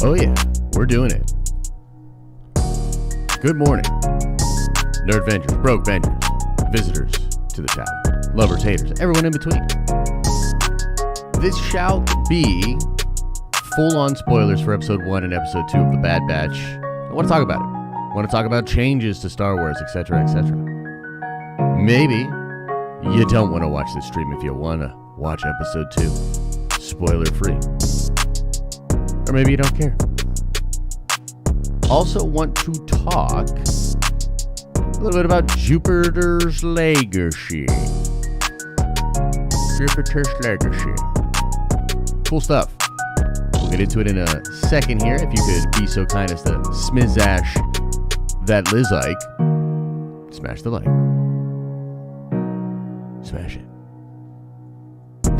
Oh yeah, we're doing it. Good morning, nerd vengers, broke vengers, visitors to the tower, lovers, haters, everyone in between. This shall be full-on spoilers for episode 1 and episode 2 of The Bad Batch. I want to talk about it. I want to talk about changes to Star Wars, etc., etc. Maybe you don't want to watch this stream if you want to watch episode 2, spoiler-free. Or maybe you don't care. Also want to talk a little bit about Jupiter's Legacy. Jupiter's Legacy. Cool stuff. We'll get into it in a second here. If you could be so kind as to smizash that Liz-like. Smash the like. Smash it.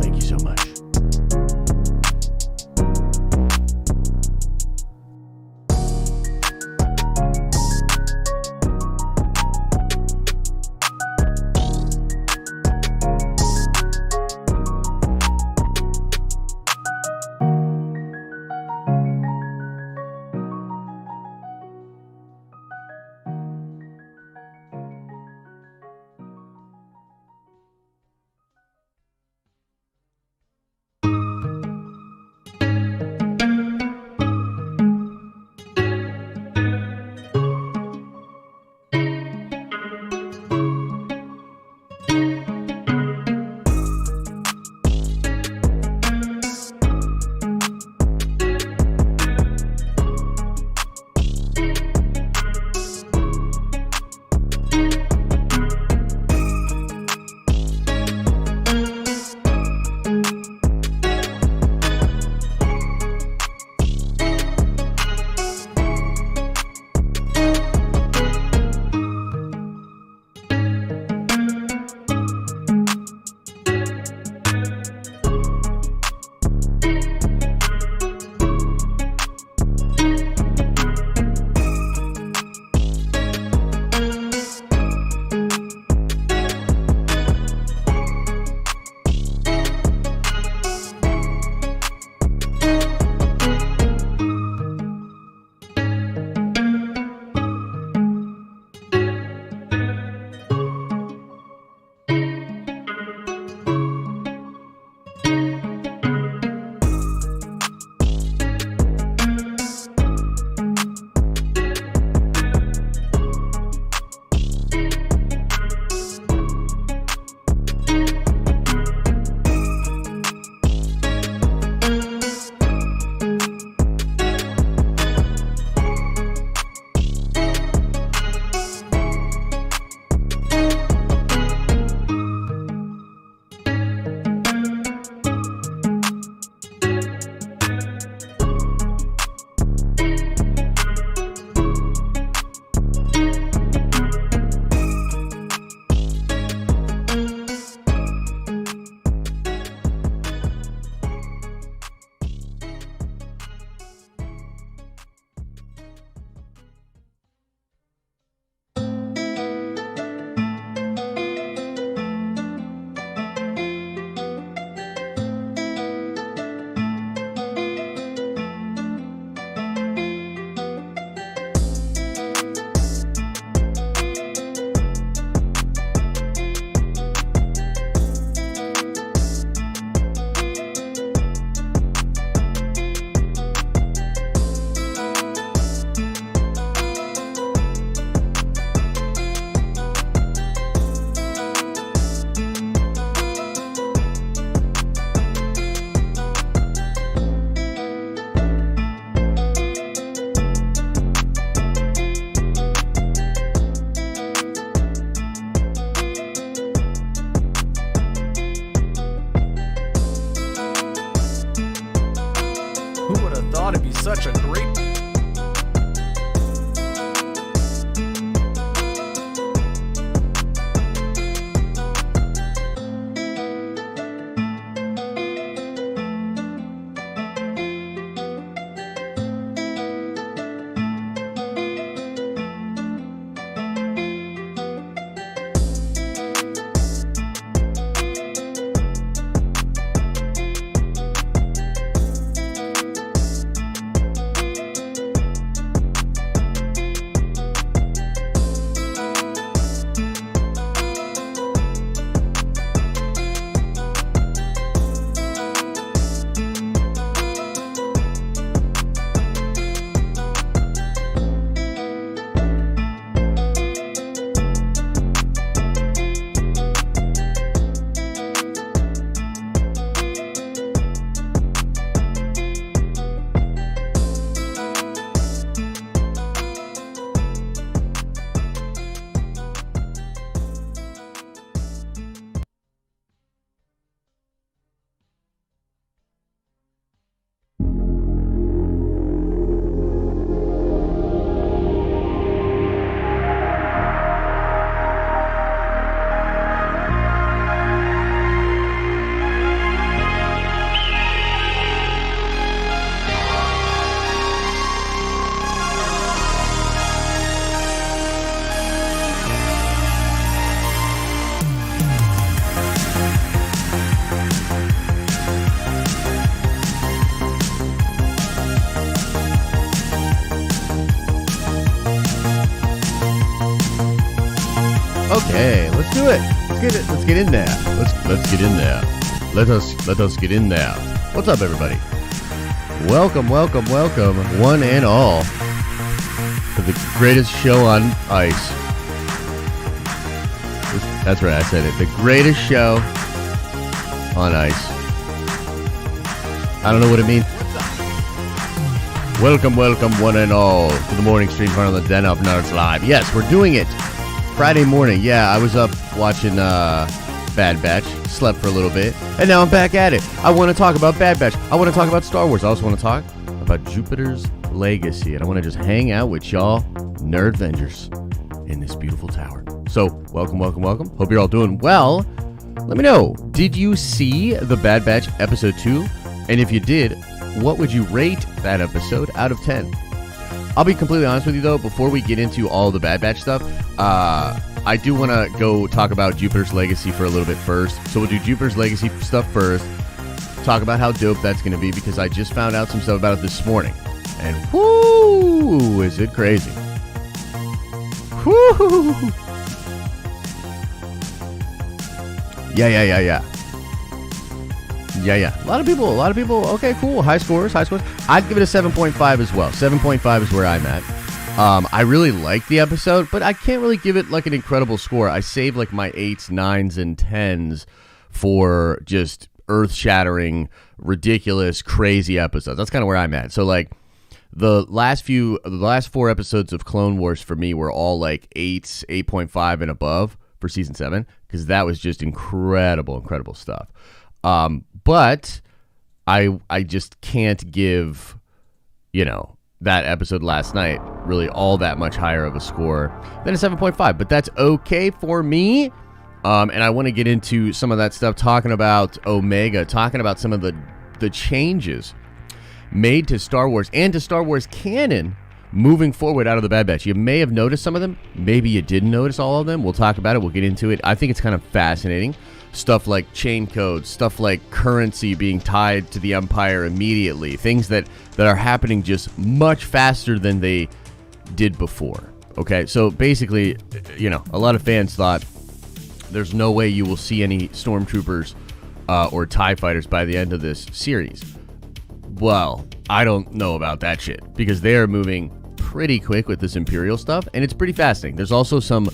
Thank you so much. Such a great Okay, let's do it. Let's get in there. Let's get in there. Let us get in there. What's up, everybody? Welcome, one and all, to the greatest show on ice. That's right, I said it. The greatest show on ice. I don't know what it means. Welcome, one and all, to the morning stream front of the Den of Nerds Live. Yes, we're doing it Friday morning. Yeah, I was up watching Bad Batch, slept for a little bit, and now I'm back at it. I want to talk about Bad Batch. I want to talk about Star Wars. I also want to talk about Jupiter's Legacy, and I want to just hang out with y'all Nerdvengers in this beautiful tower. So, welcome. Hope you're all doing well. Let me know, did you see the Bad Batch episode 2? And if you did, what would you rate that episode out of 10? I'll be completely honest with you, though, before we get into all the Bad Batch stuff, I do want to go talk about Jupiter's Legacy for a little bit first. So we'll do Jupiter's Legacy stuff first, talk about how dope that's going to be, because I just found out some stuff about it this morning. And whoo, is it crazy. Whoo. Yeah. A lot of people. Okay, cool. High scores. I'd give it a 7.5 as well. 7.5 is where I'm at. I really like the episode, but I can't really give it like an incredible score. I save like my 8s, 9s, and 10s for just earth-shattering, ridiculous, crazy episodes. That's kind of where I'm at. So like the last 4 episodes of Clone Wars for me were all like 8s, 8.5 and above for season 7, because that was just incredible stuff. But I just can't give, that episode last night really all that much higher of a score than a 7.5, but that's okay for me. And I want to get into some of that stuff, talking about Omega, talking about some of the changes made to Star Wars and to Star Wars canon moving forward out of the Bad Batch. You may have noticed some of them. Maybe you didn't notice all of them. We'll talk about it. We'll get into it. I think it's kind of fascinating. Stuff like chain codes, stuff like currency being tied to the Empire immediately. Things that are happening just much faster than they did before. Okay, so basically, a lot of fans thought there's no way you will see any stormtroopers or TIE fighters by the end of this series. Well, I don't know about that shit, because they are moving pretty quick with this Imperial stuff, and it's pretty fascinating. There's also some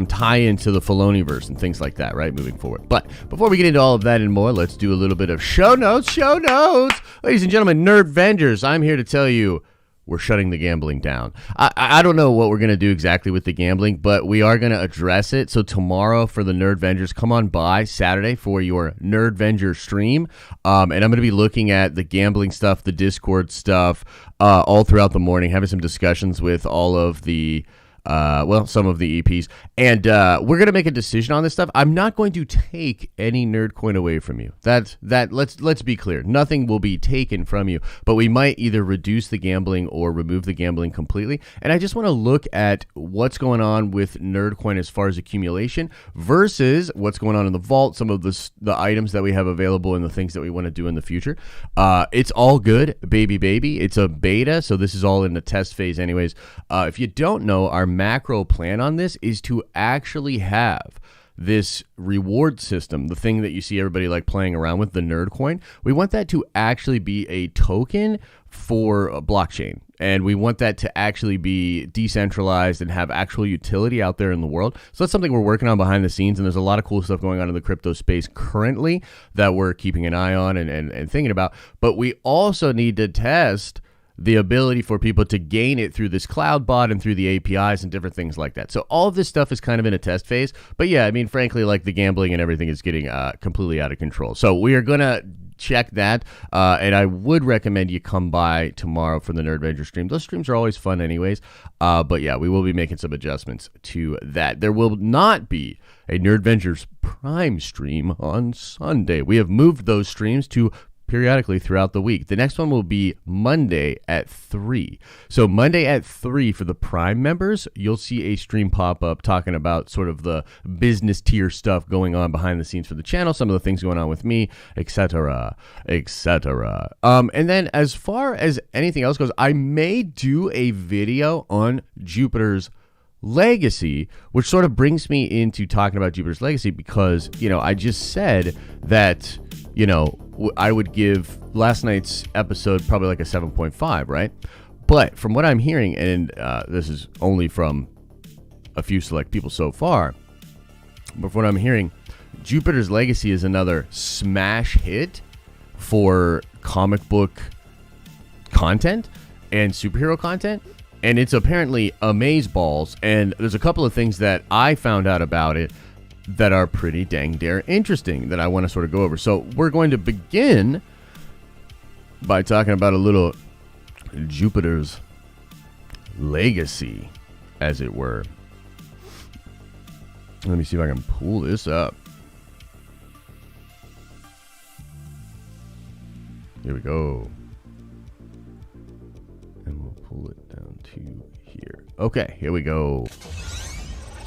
tie-in to the Filoni Verse and things like that, right, moving forward. But before we get into all of that and more, let's do a little bit of show notes. Ladies and gentlemen, Nerdvengers, I'm here to tell you we're shutting the gambling down. I don't know what we're going to do exactly with the gambling, but we are going to address it. So tomorrow for the Nerdvengers, come on by Saturday for your Nerdvenger stream. And I'm going to be looking at the gambling stuff, the Discord stuff, all throughout the morning, having some discussions with all of the some of the EPs, and we're gonna make a decision on this stuff. I'm not going to take any nerd coin away from you. Let's be clear. Nothing will be taken from you, but we might either reduce the gambling or remove the gambling completely. And I just want to look at what's going on with nerd coin as far as accumulation versus what's going on in the vault, some of the items that we have available and the things that we want to do in the future. It's all good, baby. It's a beta, so this is all in the test phase anyways. If you don't know, our macro plan on this is to actually have this reward system, the thing that you see everybody like playing around with, the nerd coin. We want that to actually be a token for a blockchain, and we want that to actually be decentralized and have actual utility out there in the world. So that's something we're working on behind the scenes, and there's a lot of cool stuff going on in the crypto space currently that we're keeping an eye on and thinking about. But we also need to test the ability for people to gain it through this cloud bot and through the APIs and different things like that. So all of this stuff is kind of in a test phase. But yeah, I mean, frankly, like the gambling and everything is getting completely out of control. So we are going to check that. And I would recommend you come by tomorrow for the Nerdventure stream. Those streams are always fun anyways. But yeah, we will be making some adjustments to that. There will not be a Nerdventures Prime stream on Sunday. We have moved those streams to periodically throughout the week. The next one will be Monday at 3. So Monday at 3 for the Prime members, you'll see a stream pop up talking about sort of the business tier stuff going on behind the scenes for the channel, some of the things going on with me, etc., etc. And then as far as anything else goes, I may do a video on Jupiter's Legacy, which sort of brings me into talking about Jupiter's Legacy because, I just said that, I would give last night's episode probably like a 7.5, right? But from what I'm hearing, and this is only from a few select people so far, but from what I'm hearing, Jupiter's Legacy is another smash hit for comic book content and superhero content. And it's apparently amazeballs, and there's a couple of things that I found out about it that are pretty dang dare interesting that I want to sort of go over. So we're going to begin by talking about a little Jupiter's Legacy, as it were. Let me see if I can pull this up. Here we go. And we'll pull it down to here. Okay, here we go.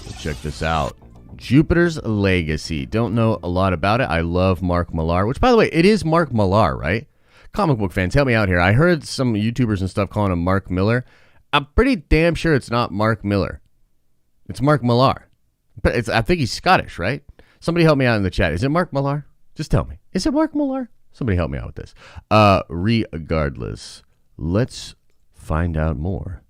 Let's check this out. Jupiter's Legacy. Don't know a lot about it. I love Mark Millar, which, by the way, it is Mark Millar, right? Comic book fans, help me out here. I heard some YouTubers and stuff calling him Mark Miller. I'm pretty damn sure it's not Mark Miller. It's Mark Millar. But I think he's Scottish, right? Somebody help me out in the chat. Is it Mark Millar? Just tell me. Is it Mark Millar? Somebody help me out with this. Regardless, let's find out more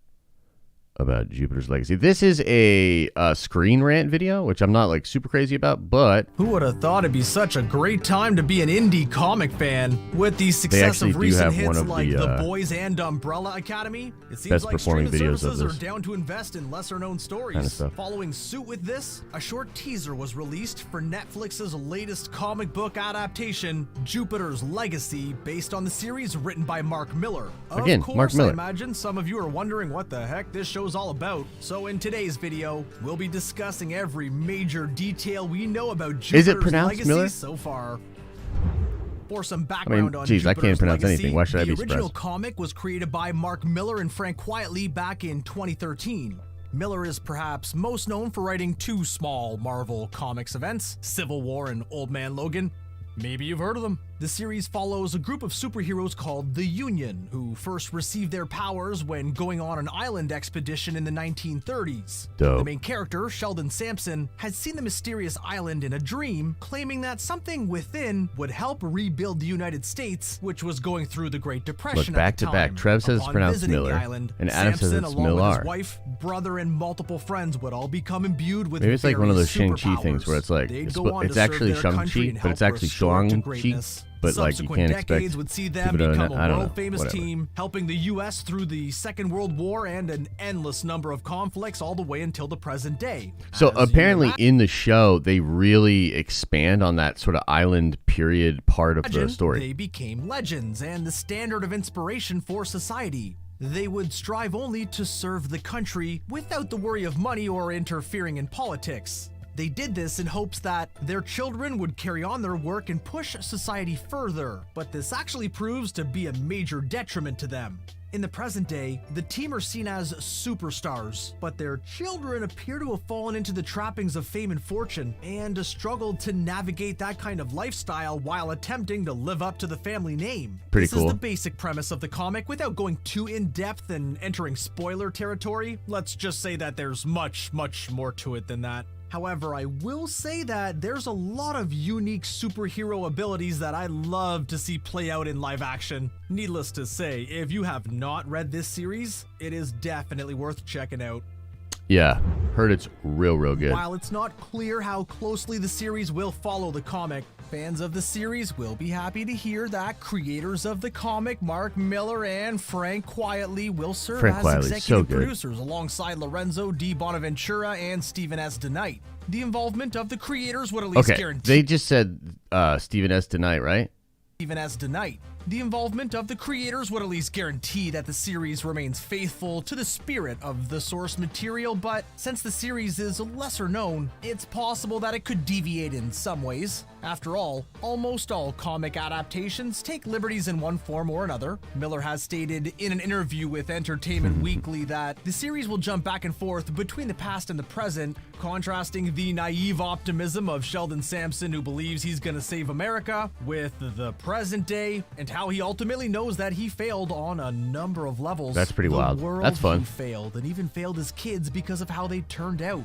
about Jupiter's Legacy. This is a screen rant video, which I'm not like super crazy about, but Who would have thought it'd be such a great time to be an indie comic fan? With the success of recent hits like The Boys and Umbrella Academy, it seems like streaming services are down to invest in lesser-known stories. Kind of stuff. Following suit with this, a short teaser was released for Netflix's latest comic book adaptation, Jupiter's Legacy, based on the series written by Mark Miller. Again, of course, Mark Miller. I imagine some of you are wondering what the heck this show's all about. So in today's video, we'll be discussing every major detail we know about Jupiter's Legacy Miller? so far. For some background on geez, I can't Jupiter's pronounce Legacy, anything. Why should I be the original surprised? comic was created by Mark Miller and Frank Quietly back in 2013. Miller is perhaps most known for writing two small Marvel Comics events, Civil War and Old Man Logan. Maybe you've heard of them. The series follows a group of superheroes called the Union, who first received their powers when going on an island expedition in the 1930s. Dope. The main character, Sheldon Sampson, had seen the mysterious island in a dream, claiming that something within would help rebuild the United States, which was going through the Great Depression Look, back at the to time. back. Trev says it's Upon pronounced visiting the Miller, island, and Adam says Sampson, it's along with Millar. his wife, brother, and multiple friends would all become imbued with Maybe it's like one of those various Shang-Chi things where it's like, superpowers. They'd go on it's to serve actually their country Shang-Chi, and but it's help actually restore it to Shang-Chi, greatness. but like you Subsequent can't decades expect would see them people to, become I a don't know, world-famous whatever. team, helping the U.S. through the Second World War and an endless number of conflicts all the way until the present day. So As you apparently imagine, in the show, they really expand on that sort of island period part of the story. they became legends and the standard of inspiration for society. They would strive only to serve the country without the worry of money or interfering in politics. They did this in hopes that their children would carry on their work and push society further, but this actually proves to be a major detriment to them. In the present day, the team are seen as superstars, but their children appear to have fallen into the trappings of fame and fortune and struggled to navigate that kind of lifestyle while attempting to live up to the family name. Pretty This cool. is the basic premise of the comic without going too in-depth and entering spoiler territory. Let's just say that there's much, much more to it than that. However, I will say that there's a lot of unique superhero abilities that I love to see play out in live action. Needless to say, if you have not read this series, it is definitely worth checking out. Yeah, heard it's real good. While it's not clear how closely the series will follow the comic, fans of the series will be happy to hear that creators of the comic, Mark Miller and Frank Quietly, will serve Frank as Quietly's so executive good. producers alongside Lorenzo D. Bonaventura and Stephen S. DeKnight. The involvement of the creators would at least Okay, guarantee they just said Stephen S. tonight, right? Stephen S. DeKnight. The involvement of the creators would at least guarantee that the series remains faithful to the spirit of the source material, but since the series is lesser known, it's possible that it could deviate in some ways. After all, almost all comic adaptations take liberties in one form or another. Miller has stated in an interview with Entertainment Weekly that the series will jump back and forth between the past and the present, contrasting the naive optimism of Sheldon Sampson, who believes he's gonna save America, with the present day, and how he ultimately knows that he failed on a number of levels. That's pretty wild. That's fun. He failed, and even failed his kids because of how they turned out.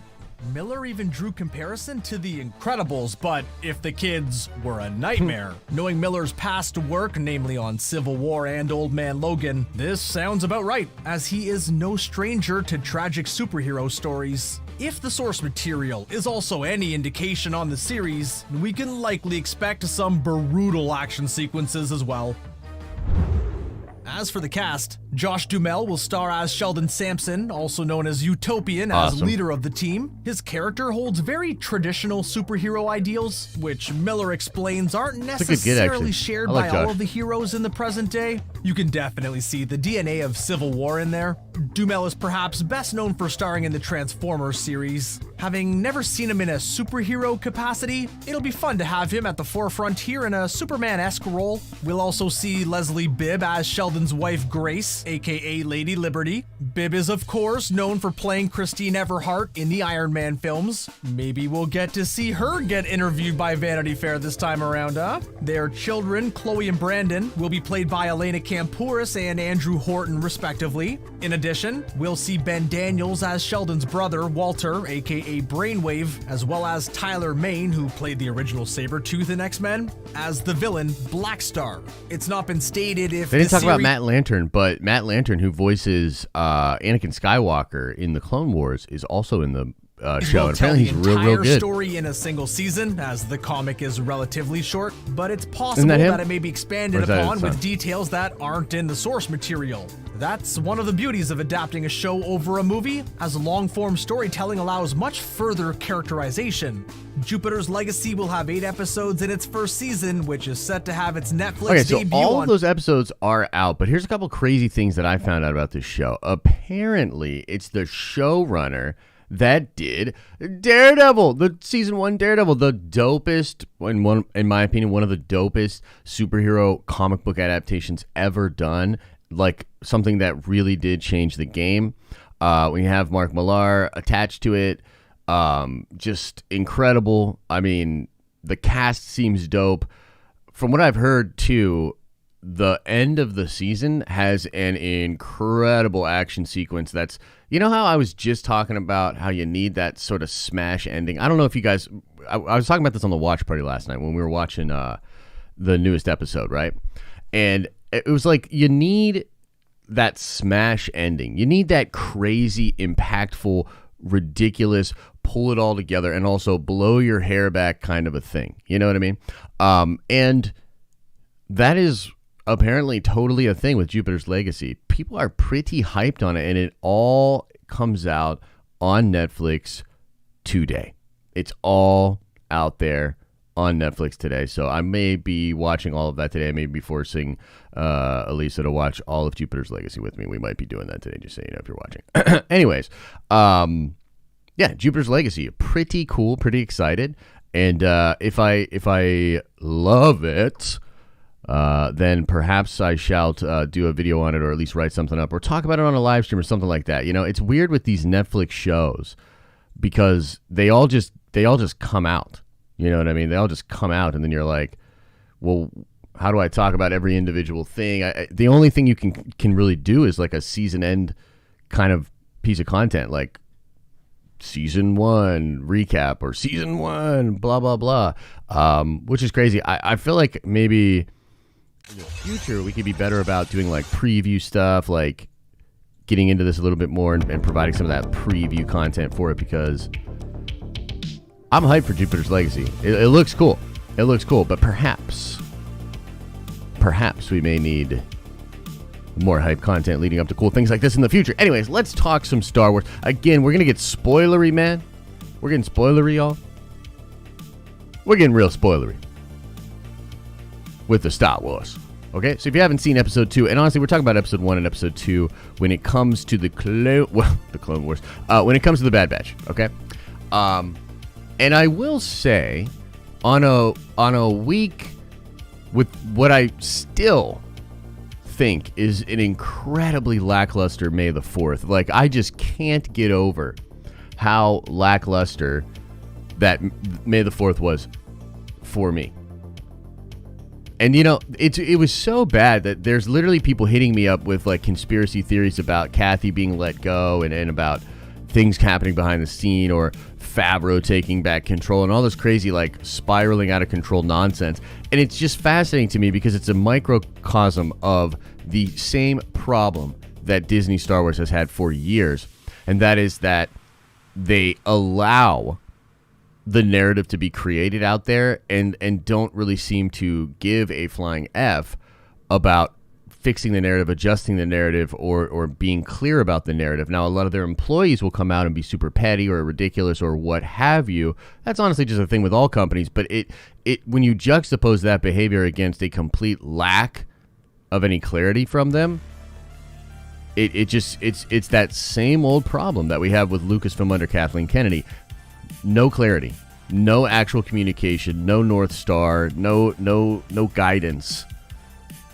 Miller even drew comparison to The Incredibles, but if the kids were a nightmare. Knowing Miller's past work, namely on Civil War and Old Man Logan, this sounds about right, as he is no stranger to tragic superhero stories. If the source material is also any indication on the series, we can likely expect some brutal action sequences as well. As for the cast, Josh Duhamel will star as Sheldon Sampson, also known as Utopian, as leader of the team. His character holds very traditional superhero ideals, which Miller explains aren't necessarily shared by all of the heroes in the present day. You can definitely see the DNA of Civil War in there. Duhamel is perhaps best known for starring in the Transformers series. Having never seen him in a superhero capacity, it'll be fun to have him at the forefront here in a Superman-esque role. We'll also see Leslie Bibb as Sheldon's wife Grace, aka Lady Liberty. Bibb is of course known for playing Christine Everhart in the Iron Man films. Maybe we'll get to see her get interviewed by Vanity Fair this time around, huh? Their children, Chloe and Brandon, will be played by Elena Kampouris and Andrew Horton respectively. In addition, we'll see Ben Daniels as Sheldon's brother, Walter, aka Brainwave, as well as Tyler Mane, who played the original Sabretooth in X-Men, as the villain, Blackstar. It's not been stated if they didn't talk about Matt Lantern, but Matt Lantern, who voices Anakin Skywalker in the Clone Wars, is also in the show. And apparently he's real good. Story in a single season, as the comic is relatively short, but it's possible that it may be expanded upon with details that aren't in the source material. That's one of the beauties of adapting a show over a movie, as long-form storytelling allows much further characterization. Jupiter's Legacy will have 8 episodes in its first season, which is set to have its Netflix debut. So all of those episodes are out, but here's a couple crazy things that I found out about this show. Apparently, it's the showrunner that did Daredevil, the season 1 Daredevil, the dopest, in my opinion, one of the dopest superhero comic book adaptations ever done. Like something that really did change the game. We have Mark Millar attached to it. Just incredible. I mean, the cast seems dope. From what I've heard too, the end of the season has an incredible action sequence that's, you know how I was just talking about how you need that sort of smash ending? I don't know if you guys, I was talking about this on the watch party last night when we were watching the newest episode, right? And it was like, you need that smash ending. You need that crazy, impactful, ridiculous, pull it all together and also blow your hair back kind of a thing. You know what I mean? And that is apparently totally a thing with Jupiter's Legacy. People are pretty hyped on it, and it all comes out on Netflix today. It's all out there on Netflix today, so I may be watching all of that today. I may be forcing Elisa to watch all of Jupiter's Legacy with me. We might be doing that today, just so you know if you're watching. Anyways, yeah, Jupiter's Legacy, pretty cool, pretty excited, and if I love it, then perhaps I shall do a video on it, or at least write something up, or talk about it on a live stream or something like that. You know, it's weird with these Netflix shows because they all just come out. You know what I mean? They all just come out, and then you're like, well, how do I talk about every individual thing? The only thing you can really do is like a season end kind of piece of content, like season 1 recap or season 1 blah blah blah, which is crazy. I feel like maybe in the future we could be better about doing like preview stuff, like getting into this a little bit more and providing some of that preview content for it, because I'm hyped for Jupiter's Legacy. It looks cool. It looks cool, but perhaps we may need more hype content leading up to cool things like this in the future. Anyways, let's talk some Star Wars. Again, we're going to get spoilery, man. We're getting spoilery, y'all. We're getting real spoilery with the Star Wars. Okay, so if you haven't seen episode 2, and honestly, we're talking about episode 1 and episode 2 when it comes to the Clone Wars, when it comes to the Bad Batch, okay? And I will say, on a week with what I still think is an incredibly lackluster May the 4th. Like, I just can't get over how lackluster that May the 4th was for me. And, you know, it was so bad that there's literally people hitting me up with, like, conspiracy theories about Kathy being let go and about things happening behind the scene, or Favreau taking back control, and all this crazy, like, spiraling out of control nonsense. And it's just fascinating to me because it's a microcosm of the same problem that Disney Star Wars has had for years. And that is that they allow the narrative to be created out there and don't really seem to give a flying F about fixing the narrative, adjusting the narrative, or being clear about the narrative. Now, a lot of their employees will come out and be super petty or ridiculous or what have you. That's honestly just a thing with all companies. But it when you juxtapose that behavior against a complete lack of any clarity from them, it's that same old problem that we have with Lucasfilm under Kathleen Kennedy. No clarity, no actual communication, no North Star, no guidance.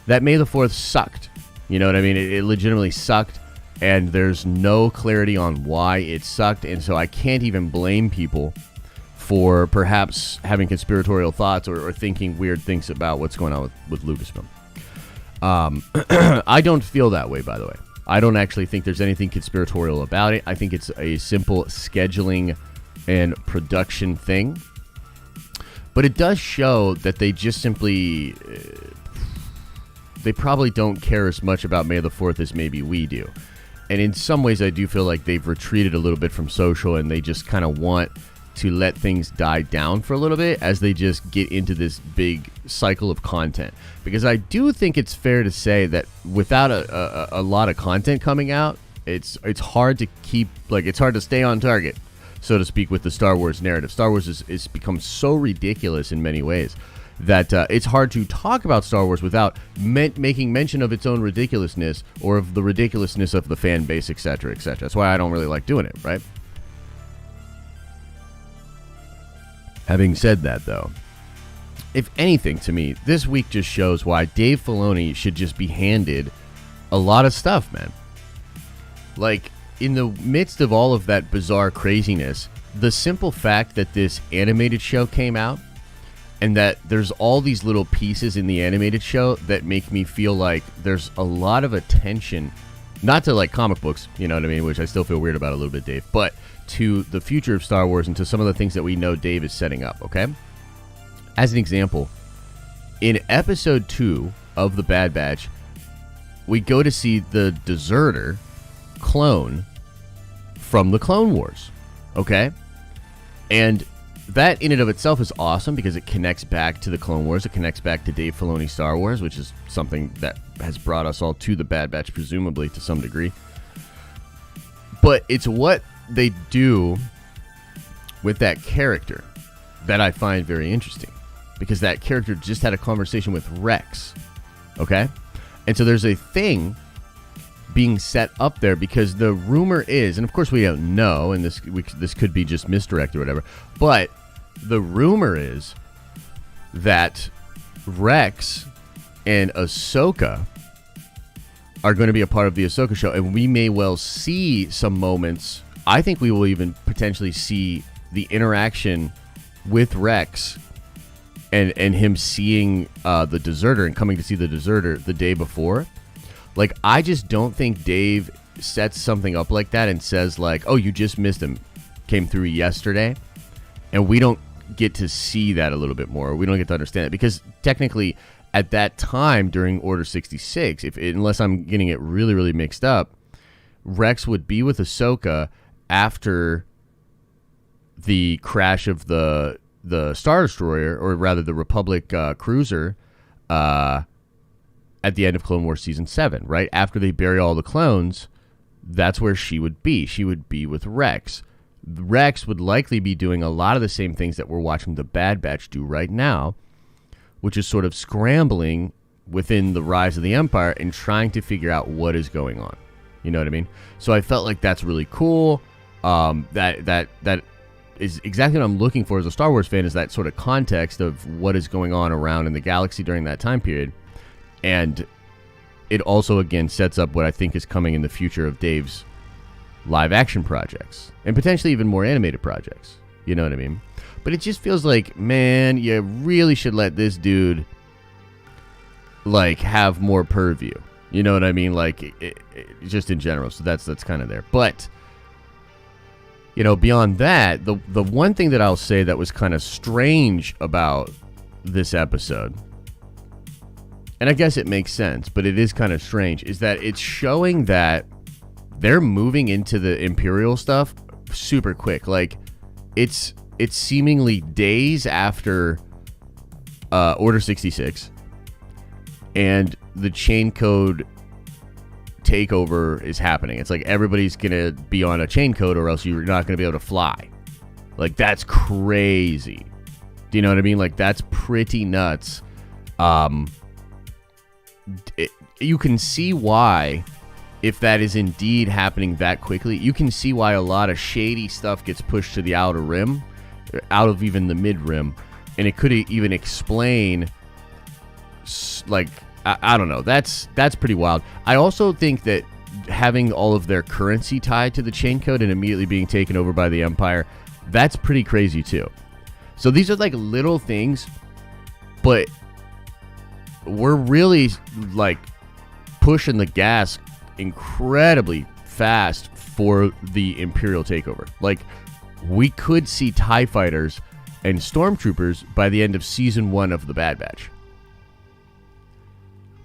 That May the 4th sucked. You know what I mean? It legitimately sucked, and there's no clarity on why it sucked, and so I can't even blame people for perhaps having conspiratorial thoughts or thinking weird things about what's going on with Lucasfilm. I don't feel that way, by the way. I don't actually think there's anything conspiratorial about it. I think it's a simple scheduling and production thing. But it does show that they just simply... they probably don't care as much about May the 4th as maybe we do. And in some ways, I do feel like they've retreated a little bit from social, and they just kind of want to let things die down for a little bit as they just get into this big cycle of content. Because I do think it's fair to say that without a lot of content coming out, it's hard to keep, like, it's hard to stay on target, so to speak, with the Star Wars narrative. Star Wars is become so ridiculous in many ways that it's hard to talk about Star Wars without making mention of its own ridiculousness or of the ridiculousness of the fan base, etc., etc. That's why I don't really like doing it, right? Having said that, though, if anything, to me, this week just shows why Dave Filoni should just be handed a lot of stuff, man. Like, in the midst of all of that bizarre craziness, the simple fact that this animated show came out and that there's all these little pieces in the animated show that make me feel like there's a lot of attention, not to, like, comic books, you know what I mean, which I still feel weird about a little bit, Dave, but to the future of Star Wars and to some of the things that we know Dave is setting up, okay? As an example, in episode 2 of The Bad Batch, we go to see the deserter clone from the Clone Wars, okay? And that in and of itself is awesome because it connects back to the Clone Wars. It connects back to Dave Filoni Star Wars, which is something that has brought us all to The Bad Batch, presumably, to some degree. But it's what they do with that character that I find very interesting, because that character just had a conversation with Rex, okay? And so there's a thing being set up there because the rumor is, and of course we don't know, and this could be just misdirect or whatever, but the rumor is that Rex and Ahsoka are going to be a part of the Ahsoka show, and we may well see some moments. I think we will even potentially see the interaction with Rex and him seeing the deserter and coming to see the deserter the day before. Like, I just don't think Dave sets something up like that and says, like, oh, you just missed him, came through yesterday, and we don't get to see that a little bit more. We don't get to understand it because technically at that time during Order 66, unless I'm getting it really, really mixed up, Rex would be with Ahsoka after the crash of the Star Destroyer, or rather the Republic cruiser, at the end of Clone Wars Season 7, right? After they bury all the clones, that's where she would be. She would be with Rex. Rex would likely be doing a lot of the same things that we're watching the Bad Batch do right now, which is sort of scrambling within the rise of the Empire and trying to figure out what is going on. You know what I mean? So I felt like that's really cool. That is exactly what I'm looking for as a Star Wars fan, is that sort of context of what is going on around in the galaxy during that time period. And it also, again, sets up what I think is coming in the future of Dave's live action projects and potentially even more animated projects. You know what I mean? But it just feels like, man, you really should let this dude like have more purview. You know what I mean? Like just in general. So that's kind of there. But you know, beyond that, the one thing that I'll say that was kind of strange about this episode, and I guess it makes sense, but it is kind of strange, is that it's showing that they're moving into the Imperial stuff super quick. Like it's seemingly days after Order 66, and the chain code takeover is happening. It's like everybody's gonna be on a chain code, or else you're not gonna be able to fly. Like that's crazy. Do you know what I mean? Like that's pretty nuts. You can see why, if that is indeed happening that quickly, you can see why a lot of shady stuff gets pushed to the outer rim, out of even the mid rim, and it could even explain, like, I don't know. That's pretty wild. I also think that having all of their currency tied to the chain code and immediately being taken over by the Empire, that's pretty crazy too. So these are like little things, but we're really like pushing the gas incredibly fast for the Imperial takeover. Like we could see TIE fighters and stormtroopers by the end of season 1 of The Bad Batch,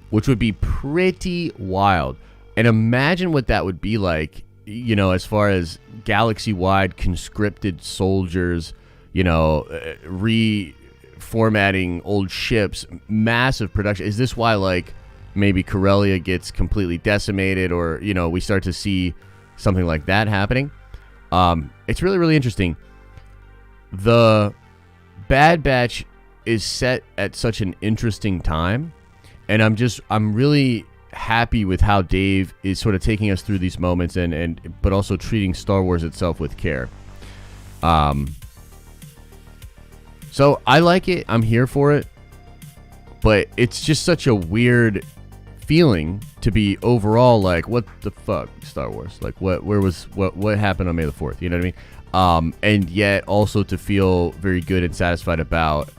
which would be pretty wild. And imagine what that would be like, you know, as far as galaxy-wide conscripted soldiers, you know, reformatting old ships, massive production. Is this why, like, maybe Corellia gets completely decimated, or, you know, we start to see something like that happening? It's really, really interesting. The Bad Batch is set at such an interesting time. And I'm really happy with how Dave is sort of taking us through these moments, but also treating Star Wars itself with care. So I like it. I'm here for it. But it's just such a weird feeling to be overall like, what the fuck, Star Wars? Like, what happened on May the 4th? You know what I mean? And yet also to feel very good and satisfied about,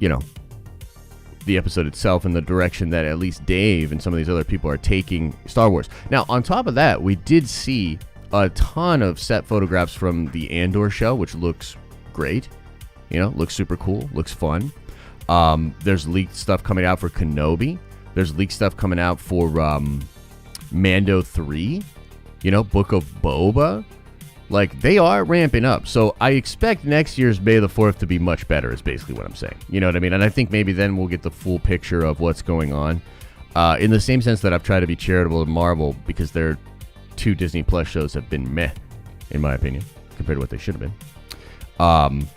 you know, the episode itself and the direction that at least Dave and some of these other people are taking Star Wars. Now, on top of that, we did see a ton of set photographs from the Andor show, which looks great. You know, looks super cool, looks fun. There's leaked stuff coming out for Kenobi. There's leaked stuff coming out for Mando 3. You know, Book of Boba. Like, they are ramping up. So I expect next year's May the 4th to be much better, is basically what I'm saying. You know what I mean? And I think maybe then we'll get the full picture of what's going on. In the same sense that I've tried to be charitable to Marvel, because their 2 Disney Plus shows have been meh, in my opinion, compared to what they should have been. I'm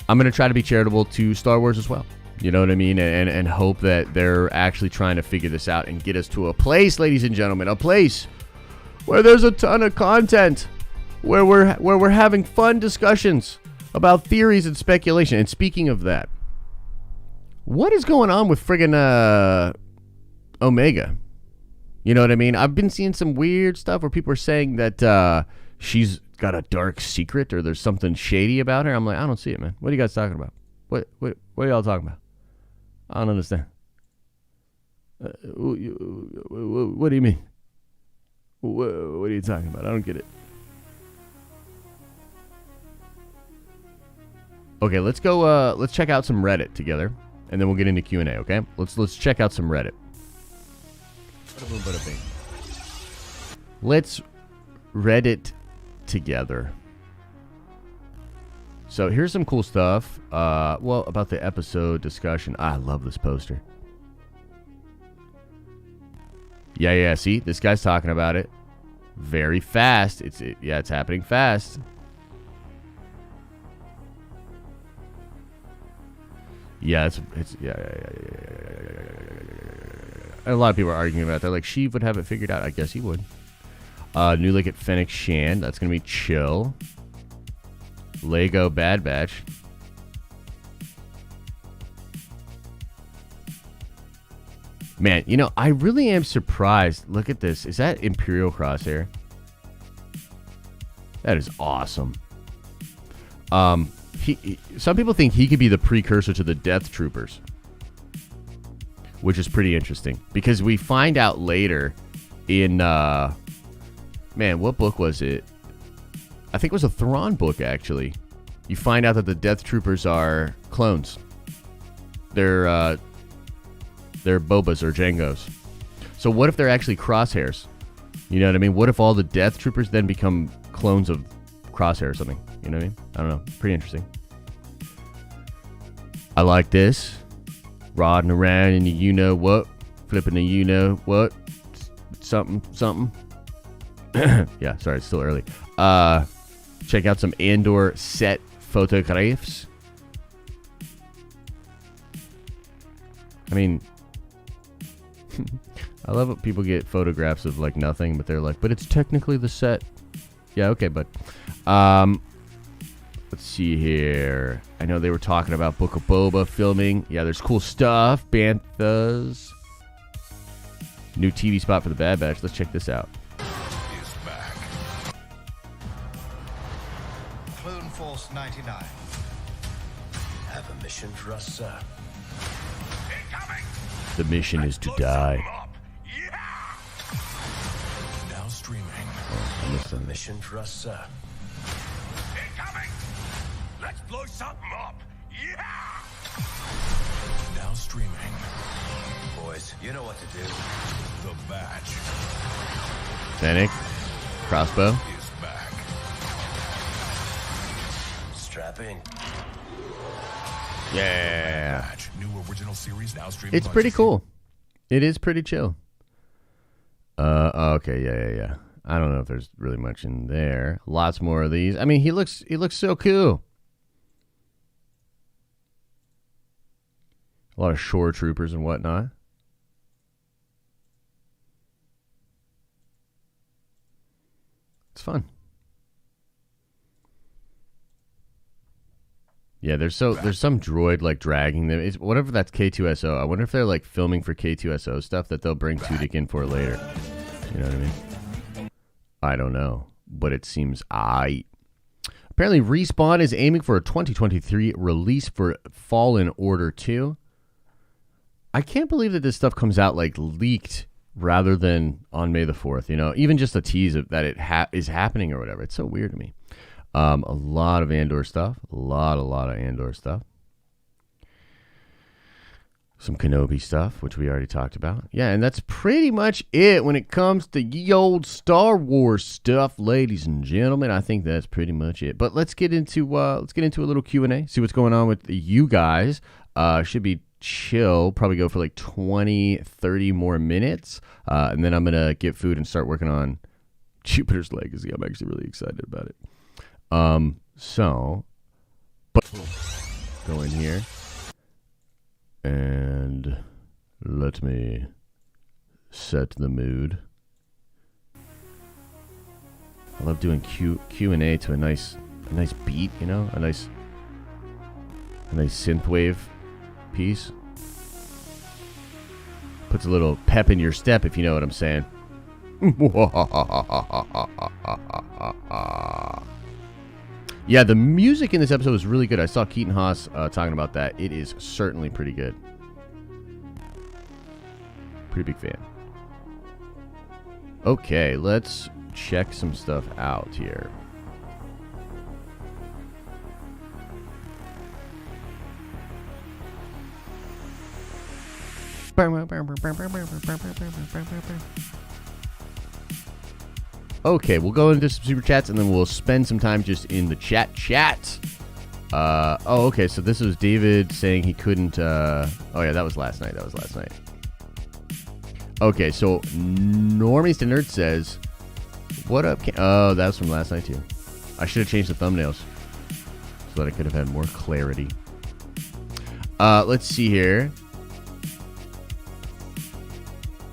going to try to be charitable to Star Wars as well. You know what I mean? And hope that they're actually trying to figure this out and get us to a place, ladies and gentlemen, a place where there's a ton of content, where we're having fun discussions about theories and speculation. And speaking of that, what is going on with friggin' Omega? You know what I mean? I've been seeing some weird stuff where people are saying that she's got a dark secret, or there's something shady about her. I'm like, I don't see it, man. What are you guys talking about? What are y'all talking about? I don't understand. What do you mean? What are you talking about? I don't get it. Okay, let's go. Let's check out some Reddit together, and then we'll get into Q&A. Okay, let's check out some Reddit. Let's Reddit together. So here's some cool stuff. Well, about the episode discussion. I love this poster. Yeah. See, this guy's talking about it very fast. It's happening fast. Yeah, it's yeah. And a lot of people are arguing about that. Like, Sheev would have it figured out. I guess he would. New look at Fennec Shand. That's gonna be chill. Lego Bad Batch. Man, you know, I really am surprised. Look at this. Is that Imperial Crosshair? That is awesome. Some people think he could be the precursor to the Death Troopers, which is pretty interesting because we find out later in man, what book was it? I think it was a Thrawn book, actually. You find out that the Death Troopers are clones. They're Bobas or Jangos. So what if they're actually Crosshairs? You know what I mean? What if all the Death Troopers then become clones of Crosshair or something? You know what I mean? I don't know. Pretty interesting. I like this. Rodding around in the you-know-what. Flipping the you-know-what. Something. Yeah, sorry, it's still early. Check out some Andor set photographs. I mean, I love it. People get photographs of like nothing, but they're like, but it's technically the set. Yeah, okay, but let's see here. I know they were talking about Book of Boba filming. Yeah, there's cool stuff. Banthas. New TV spot for the Bad Batch. Let's check this out. Is back. Clone Force 99. Have a mission for us, sir. Incoming. The mission is to die. Yeah. Now streaming. Oh, I missed A something. mission for us, sir. Incoming. Let's blow something up. Yeah. Now streaming. Boys, you know what to do. The Batch Fennec. Crossbow. is back. Strap in. Yeah. Batch, new original series now streaming. It's pretty cool. It is pretty chill. Okay, yeah. I don't know if there's really much in there. Lots more of these. I mean, he looks so cool. A lot of shore troopers and whatnot. It's fun. Yeah, there's some droid like dragging them. It's whatever that's K2SO. I wonder if they're like filming for K2SO stuff that they'll bring Tudyk in for later. You know what I mean? I don't know, but it seems aight. Apparently, Respawn is aiming for a 2023 release for Fallen Order 2. I can't believe that this stuff comes out like leaked rather than on May the 4th. You know, even just a tease of that it is happening or whatever. It's so weird to me. A lot of Andor stuff. A lot of Andor stuff. Some Kenobi stuff, which we already talked about. Yeah, and that's pretty much it when it comes to ye old Star Wars stuff, ladies and gentlemen. I think that's pretty much it. But let's get into a little Q&A. See what's going on with you guys. Should be chill. Probably go for like 20, 30 more minutes. And then I'm going to get food and start working on Jupiter's Legacy. I'm actually really excited about it. But go in here and let me set the mood. I love doing Q&A to a nice beat, you know, a nice synthwave piece. Puts a little pep in your step, if you know what I'm saying. Yeah, the music in this episode was really good. I saw Keaton Haas talking about that. It is certainly pretty good. Pretty big fan. Okay, let's check some stuff out here. Okay, we'll go into some super chats and then we'll spend some time just in the chat. Okay, so this was David saying he couldn't. Oh yeah, that was last night. Okay, so Normies to Nerd says, "What up?" Oh, that was from last night too. I should have changed the thumbnails so that I could have had more clarity. Let's see here.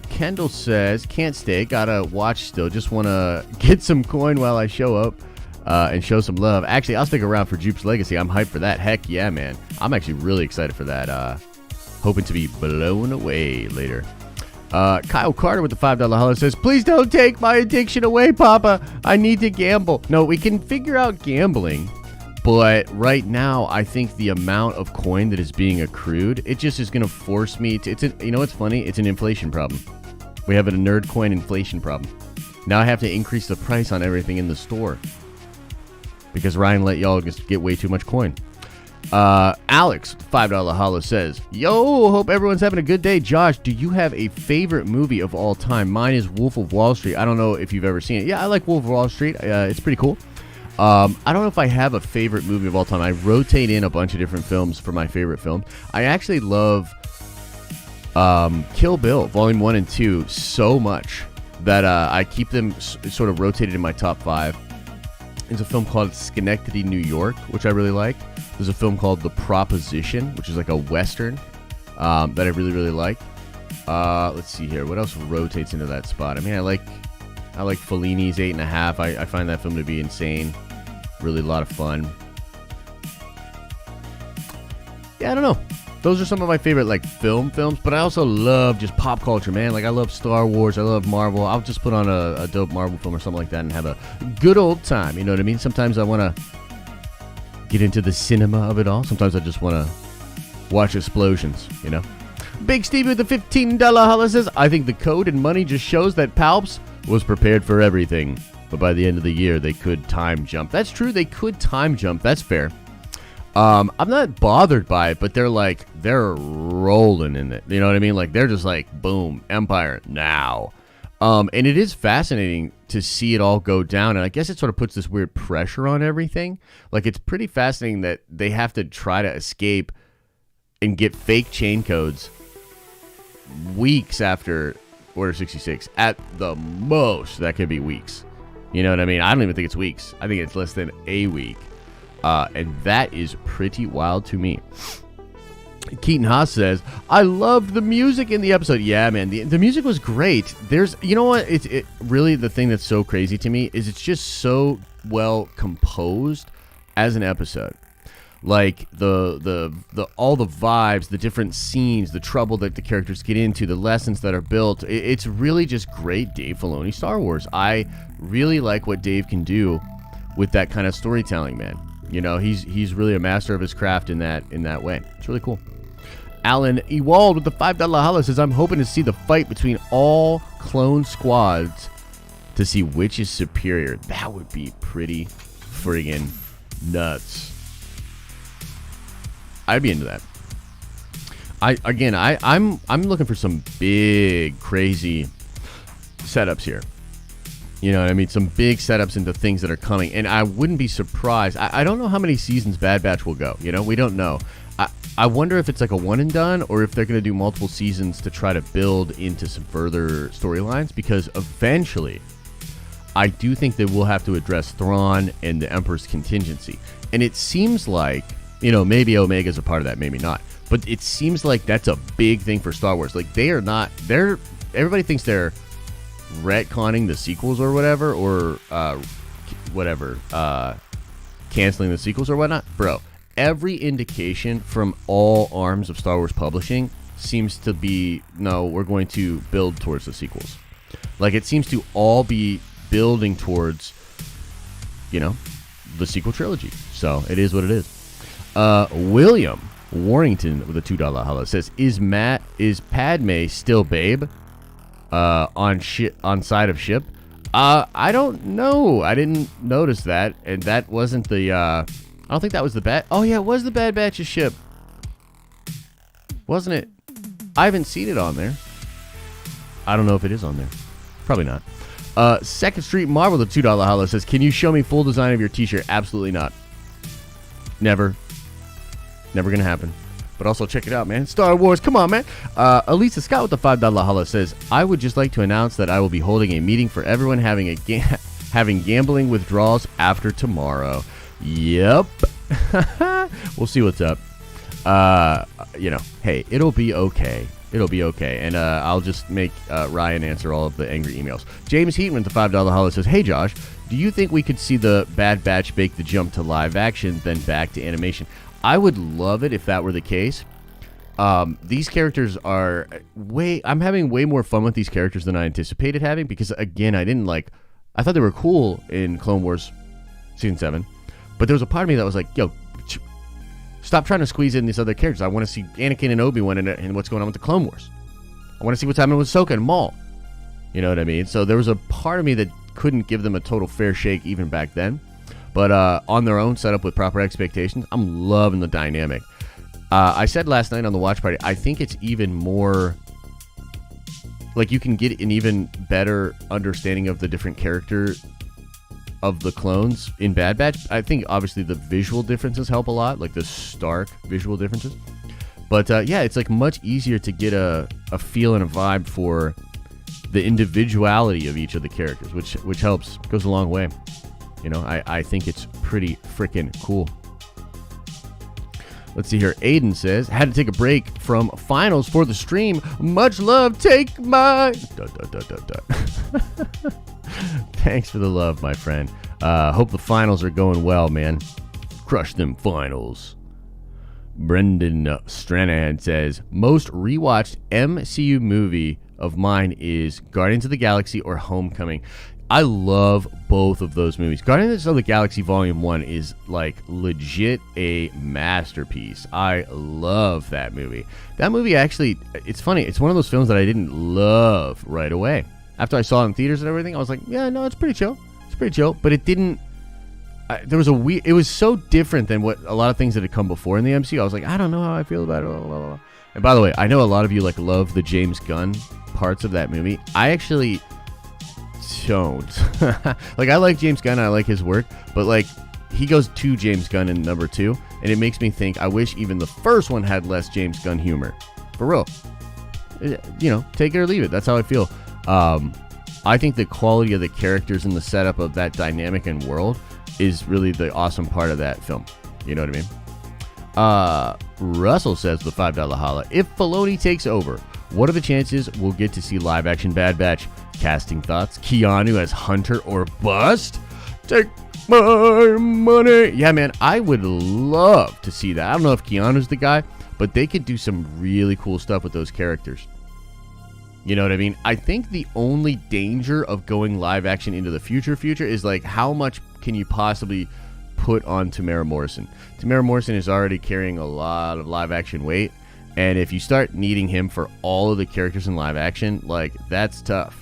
Kendall says, can't stay, gotta watch still, just want to get some coin while I show up. and show some love. Actually, I'll stick around for Jupe's Legacy. I'm hyped for that. Heck yeah, man. I'm actually really excited for that. Hoping to be blown away later. Kyle Carter with the $5 holler says, please don't take my addiction away, Papa. I need to gamble. No, we can figure out gambling. But right now, I think the amount of coin that is being accrued, it just is going to force me to... you know what's funny? It's an inflation problem. We have a nerd coin inflation problem. Now I have to increase the price on everything in the store. Because Ryan let y'all just get way too much coin. Alex, $5 hollow says, yo, hope everyone's having a good day. Josh, do you have a favorite movie of all time? Mine is Wolf of Wall Street. I don't know if you've ever seen it. Yeah, I like Wolf of Wall Street. It's pretty cool. I don't know if I have a favorite movie of all time. I rotate in a bunch of different films for my favorite film. I actually love Kill Bill, Volume 1 and 2 so much that I keep them sort of rotated in my top 5. There's a film called Schenectady, New York, which I really like. There's a film called The Proposition, which is like a Western that I really, really like. Let's see here. What else rotates into that spot? I mean, I like Filoni's 8.5. I find that film to be insane. Really a lot of fun. Yeah, I don't know. Those are some of my favorite like films, but I also love just pop culture, man. Like I love Star Wars, I love Marvel. I'll just put on a dope Marvel film or something like that and have a good old time. You know what I mean? Sometimes I want to get into the cinema of it all. Sometimes I just want to watch explosions, you know? Big Stevie with the $15 holla says, I think the code and money just shows that Palps was prepared for everything. But by the end of the year, they could time jump. That's true. They could time jump. That's fair. I'm not bothered by it, but they're rolling in it. You know what I mean? Like they're just like, boom, Empire now. And it is fascinating to see it all go down. And I guess it sort of puts this weird pressure on everything. Like it's pretty fascinating that they have to try to escape and get fake chain codes weeks after Order 66. At the most, that could be weeks. You know what I mean? I don't even think it's weeks. I think it's less than a week. And that is pretty wild to me. Keaton Haas says, I loved the music in the episode. Yeah, man, the music was great. There's, you know what? It really, the thing that's so crazy to me is it's just so well composed as an episode. Like the all the vibes, the different scenes, the trouble that the characters get into, the lessons that are built. It's really just great Dave Filoni Star Wars. I really like what Dave can do with that kind of storytelling, man. You know, he's really a master of his craft in that way. It's really cool. Alan Ewald with the $5 holla says, I'm hoping to see the fight between all clone squads to see which is superior. That would be pretty friggin' nuts. I'd be into that. I'm looking for some big crazy setups here. You know what I mean? Some big setups into things that are coming. And I wouldn't be surprised. I don't know how many seasons Bad Batch will go. You know, we don't know. I wonder if it's like a one and done or if they're going to do multiple seasons to try to build into some further storylines. Because eventually, I do think they will have to address Thrawn and the Emperor's contingency. And it seems like, you know, maybe Omega's a part of that, maybe not. But it seems like that's a big thing for Star Wars. Like, everybody thinks they're retconning the sequels or whatever, or canceling the sequels or whatnot. Bro, every indication from all arms of Star Wars publishing seems to be, no, we're going to build towards the sequels. Like, it seems to all be building towards, you know, the sequel trilogy. So, it is what it is. William Warrington with a $2 holla says, is Padme still babe? On side of ship? I don't know. I didn't notice that, and that wasn't the, I don't think that was the bad. Oh yeah, it was the Bad Batch's ship, wasn't it? I haven't seen it on there. I don't know if it is on there. Probably not. Second Street Marvel, the $2 holla says, can you show me full design of your t-shirt? Absolutely not. Never gonna happen. But also check it out, man. Star Wars, come on, man. Elisa Scott with the $5 holla says, I would just like to announce that I will be holding a meeting for everyone having gambling withdrawals after tomorrow. Yep. We'll see what's up. You know, hey, it'll be okay. It'll be okay. And I'll just make Ryan answer all of the angry emails. James Heaton with the $5 hollow says, hey, Josh, do you think we could see the Bad Batch make the jump to live action, then back to animation? I would love it if that were the case. These characters are I'm having way more fun with these characters than I anticipated having, because, again, I thought they were cool in Clone Wars Season 7, but there was a part of me that was like, yo, stop trying to squeeze in these other characters. I want to see Anakin and Obi-Wan and what's going on with the Clone Wars. I want to see what's happening with Ahsoka and Maul. You know what I mean? So there was a part of me that couldn't give them a total fair shake even back then. But on their own, set up with proper expectations, I'm loving the dynamic. I said last night on the watch party, I think it's even more... Like, you can get an even better understanding of the different characters of the clones in Bad Batch. I think obviously the visual differences help a lot, like the stark visual differences. But yeah, it's like much easier to get a feel and a vibe for the individuality of each of the characters, which helps, goes a long way. You know, I think it's pretty freaking cool. Let's see here. Aiden says, had to take a break from finals for the stream. Much love, take my... Thanks for the love, my friend. Hope the finals are going well, man. Crush them finals. Brendan Stranahan says, most rewatched MCU movie of mine is Guardians of the Galaxy or Homecoming. I love both of those movies. Guardians of the Galaxy Volume 1 is like legit a masterpiece. I love that movie. That movie actually, it's funny. It's one of those films that I didn't love right away. After I saw it in theaters and everything, I was like, yeah, no, it's pretty chill. It's pretty chill. But it didn't, it was so different than what a lot of things that had come before in the MCU. I was like, I don't know how I feel about it. Blah, blah, blah. And by the way, I know a lot of you like love the James Gunn parts of that movie. I actually don't. Like, I like James Gunn, I like his work, but like, he goes to James Gunn in number 2, and it makes me think I wish even the first one had less James Gunn humor. For real. You know, take it or leave it. That's how I feel. I think the quality of the characters and the setup of that dynamic and world is really the awesome part of that film. You know what I mean? Russell says the $5 holla. If Filoni takes over, what are the chances we'll get to see live action Bad Batch? Casting thoughts? Keanu as Hunter or bust? Take my money. Yeah, man, I would love to see that. I don't know if Keanu's the guy, but they could do some really cool stuff with those characters. You know what I mean? I think the only danger of going live action into the future is like, how much can you possibly put on Tamara Morrison? Tamara Morrison is already carrying a lot of live action weight, and if you start needing him for all of the characters in live action, like, that's tough.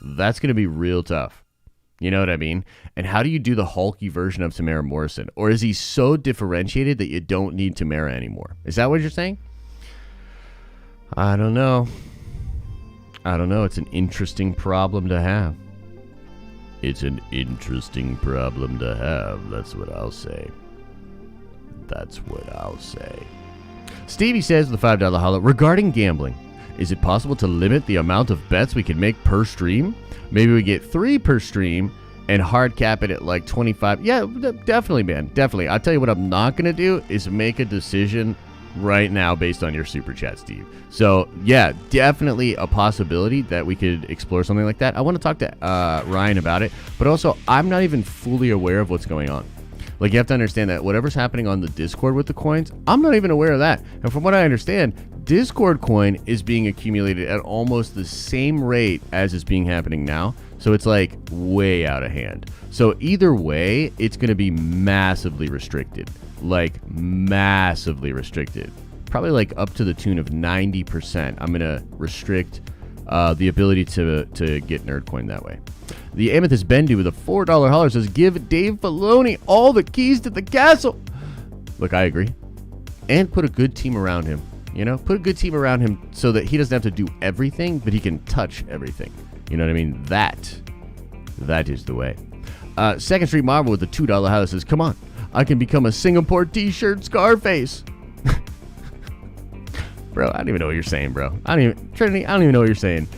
That's going to be real tough. You know what I mean? And how do you do the hulky version of Tamara Morrison? Or is he so differentiated that you don't need Tamara anymore? Is that what you're saying? I don't know. It's an interesting problem to have. It's an interesting problem to have. That's what I'll say. Stevie says the $5 holla. Regarding gambling, is it possible to limit the amount of bets we can make per stream? Maybe we get 3 per stream and hard cap it at like 25. Yeah, definitely, man. Definitely. I'll tell you what I'm not going to do is make a decision right now based on your super chat, Steve. So, yeah, definitely a possibility that we could explore something like that. I want to talk to Ryan about it, but also I'm not even fully aware of what's going on. Like, you have to understand that whatever's happening on the Discord with the coins, I'm not even aware of that. And from what I understand, Discord coin is being accumulated at almost the same rate as is being happening now. So it's like way out of hand. So either way, it's going to be massively restricted. Like, massively restricted. Probably like up to the tune of 90%. I'm going to restrict the ability to get Nerdcoin that way. The Amethyst Bendu with a $4 holler says, give Dave Filoni all the keys to the castle. Look, I agree. And put a good team around him. You know, put a good team around him so that he doesn't have to do everything, but he can touch everything. You know what I mean? That is the way. Second Street Marvel with the $2 holler says, come on, I can become a Singapore t-shirt Scarface. Bro, I don't even know what you're saying, bro. Trinity, I don't even know what you're saying.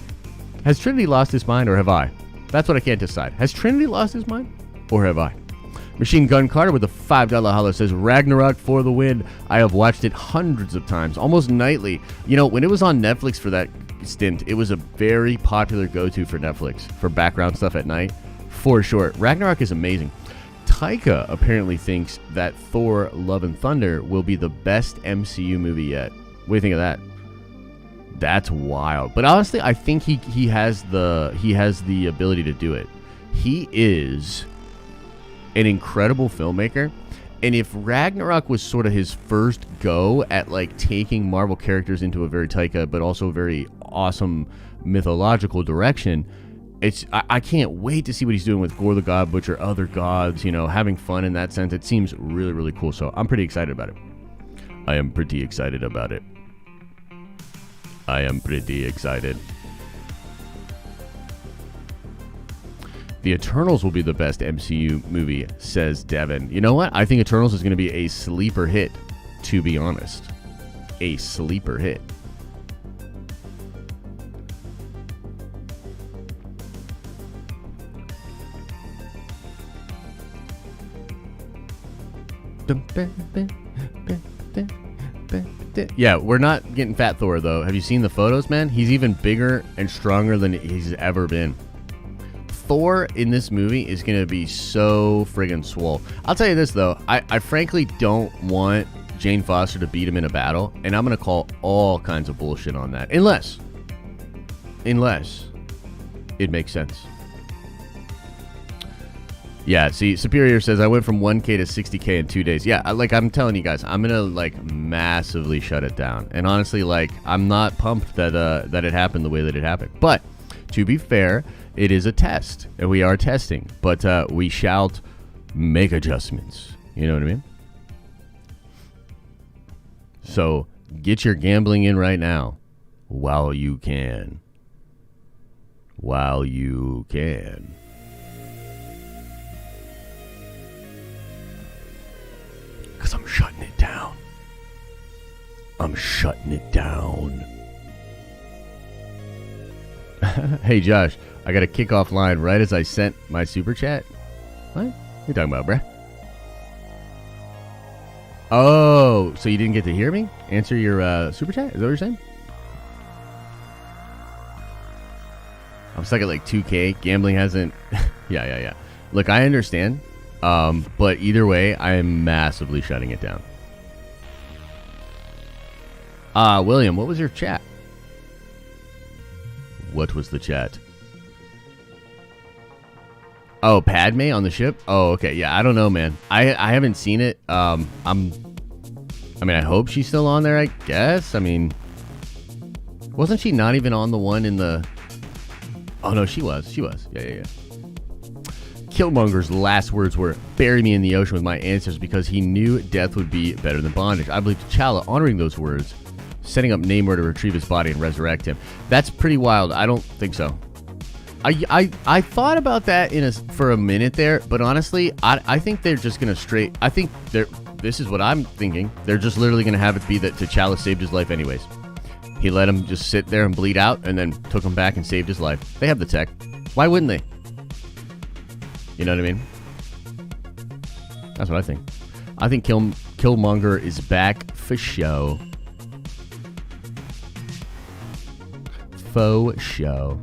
Has Trinity lost his mind or have I? That's what I can't decide. Has Trinity lost his mind or have I? Machine Gun Carter with a $5 holler says, Ragnarok for the win. I have watched it hundreds of times, almost nightly. You know, when it was on Netflix for that stint, it was a very popular go-to for Netflix for background stuff at night, for sure. Ragnarok is amazing. Taika apparently thinks that Thor: Love and Thunder will be the best MCU movie yet. What do you think of that? That's wild. But honestly, I think he has the ability to do it. He is an incredible filmmaker, and if Ragnarok was sort of his first go at like taking Marvel characters into a very Taika but also very awesome mythological direction, I can't wait to see what he's doing with Gore the God Butcher, other gods, you know, having fun in that sense. It seems really, really cool, so I'm pretty excited about it. I am pretty excited about it. I am pretty excited. The Eternals will be the best MCU movie, says Devin. You know what? I think Eternals is going to be a sleeper hit, to be honest. A sleeper hit. Yeah, we're not getting Fat Thor, though. Have you seen the photos, man? He's even bigger and stronger than he's ever been. Thor in this movie is going to be so friggin' swole. I'll tell you this, though. I frankly don't want Jane Foster to beat him in a battle, and I'm going to call all kinds of bullshit on that. Unless it makes sense. Yeah, see, Superior says, I went from 1K to 60K in 2 days. Yeah, I'm telling you guys, I'm going to, like, massively shut it down. And honestly, like, I'm not pumped that it happened the way that it happened. But, to be fair, it is a test, and we are testing. But we shall make adjustments. You know what I mean? So, get your gambling in right now while you can. While you can. Because I'm shutting it down. I'm shutting it down. Hey, Josh, I got a kickoff line right as I sent my super chat. What? What are you talking about, bruh? Oh, so you didn't get to hear me answer your super chat? Is that what you're saying? I'm stuck at like 2K. Gambling hasn't... Yeah. Look, I understand. But either way, I am massively shutting it down. William, what was your chat? What was the chat? Oh, Padme on the ship? Oh, okay. Yeah, I don't know, man. I haven't seen it. I hope she's still on there, I guess. I mean, wasn't she not even on the one in the... Oh, no, she was. Yeah. Killmonger's last words were, bury me in the ocean with my ancestors, because he knew death would be better than bondage. I believe T'Challa honoring those words, setting up Namor to retrieve his body and resurrect him. That's pretty wild. I don't think so. I thought about that for a minute there, but honestly, I think they're just going to this is what I'm thinking. They're just literally going to have it be that T'Challa saved his life anyways. He let him just sit there and bleed out and then took him back and saved his life. They have the tech. Why wouldn't they? You know what I mean? That's what I think. I think Killmonger is back for show. Faux show.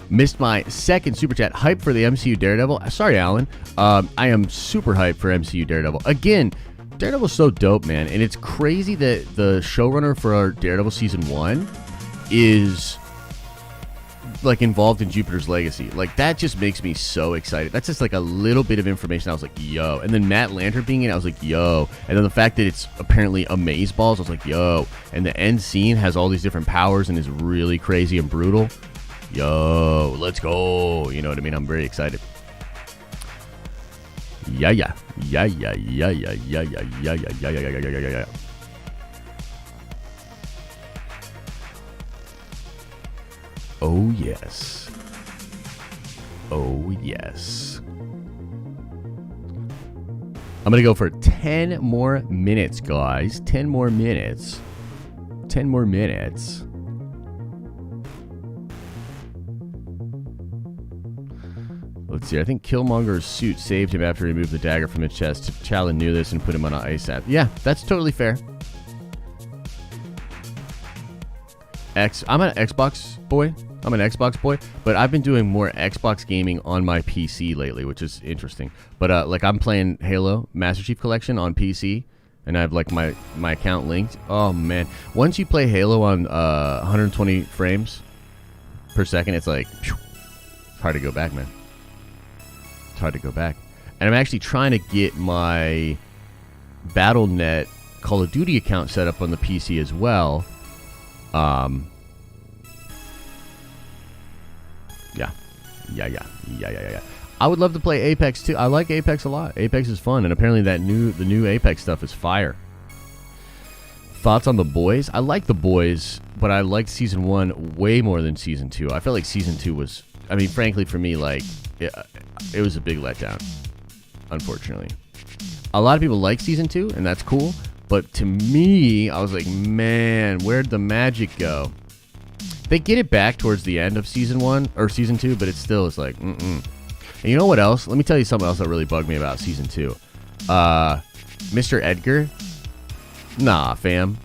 Missed my second super chat. Hype for the MCU Daredevil. Sorry, Alan. I am super hyped for MCU Daredevil. Again, Daredevil's so dope, man. And it's crazy that the showrunner for our Daredevil Season 1 is... like involved in Jupiter's Legacy. Like, that just makes me so excited. That's just like a little bit of information. I was like, yo. And then Matt Lanter being in it, I was like, yo. And then the fact that it's apparently amazeballs, I was like, yo. And the end scene has all these different powers and is really crazy and brutal. Yo, let's go. You know what I mean? I'm very excited. Yeah. Oh, yes. Oh, yes. I'm going to go for 10 more minutes, guys. 10 more minutes. 10 more minutes. Let's see. I think Killmonger's suit saved him after he removed the dagger from his chest. T'Challa knew this and put him on an ice app. Yeah, that's totally fair. I'm an Xbox boy. But I've been doing more Xbox gaming on my PC lately, which is interesting. But like I'm playing Halo Master Chief Collection on PC, and I have like my account linked. Oh man, once you play Halo on 120 frames per second, it's like it's hard to go back, man. It's hard to go back. And I'm actually trying to get my Battle.net Call of Duty account set up on the PC as well. Yeah. I would love to play Apex too. I like Apex a lot. Apex is fun, and apparently the new Apex stuff is fire. Thoughts on The Boys? I like The Boys, but I liked season 1 way more than season 2. I felt like season 2 was, I mean, frankly for me, like it was a big letdown. Unfortunately, a lot of people like season 2, and that's cool. But to me, I was like, man, where'd the magic go? They get it back towards the end of season 1 or season 2, but it still is like, And you know what else? Let me tell you something else that really bugged me about season 2. Mr. Edgar. Nah, fam.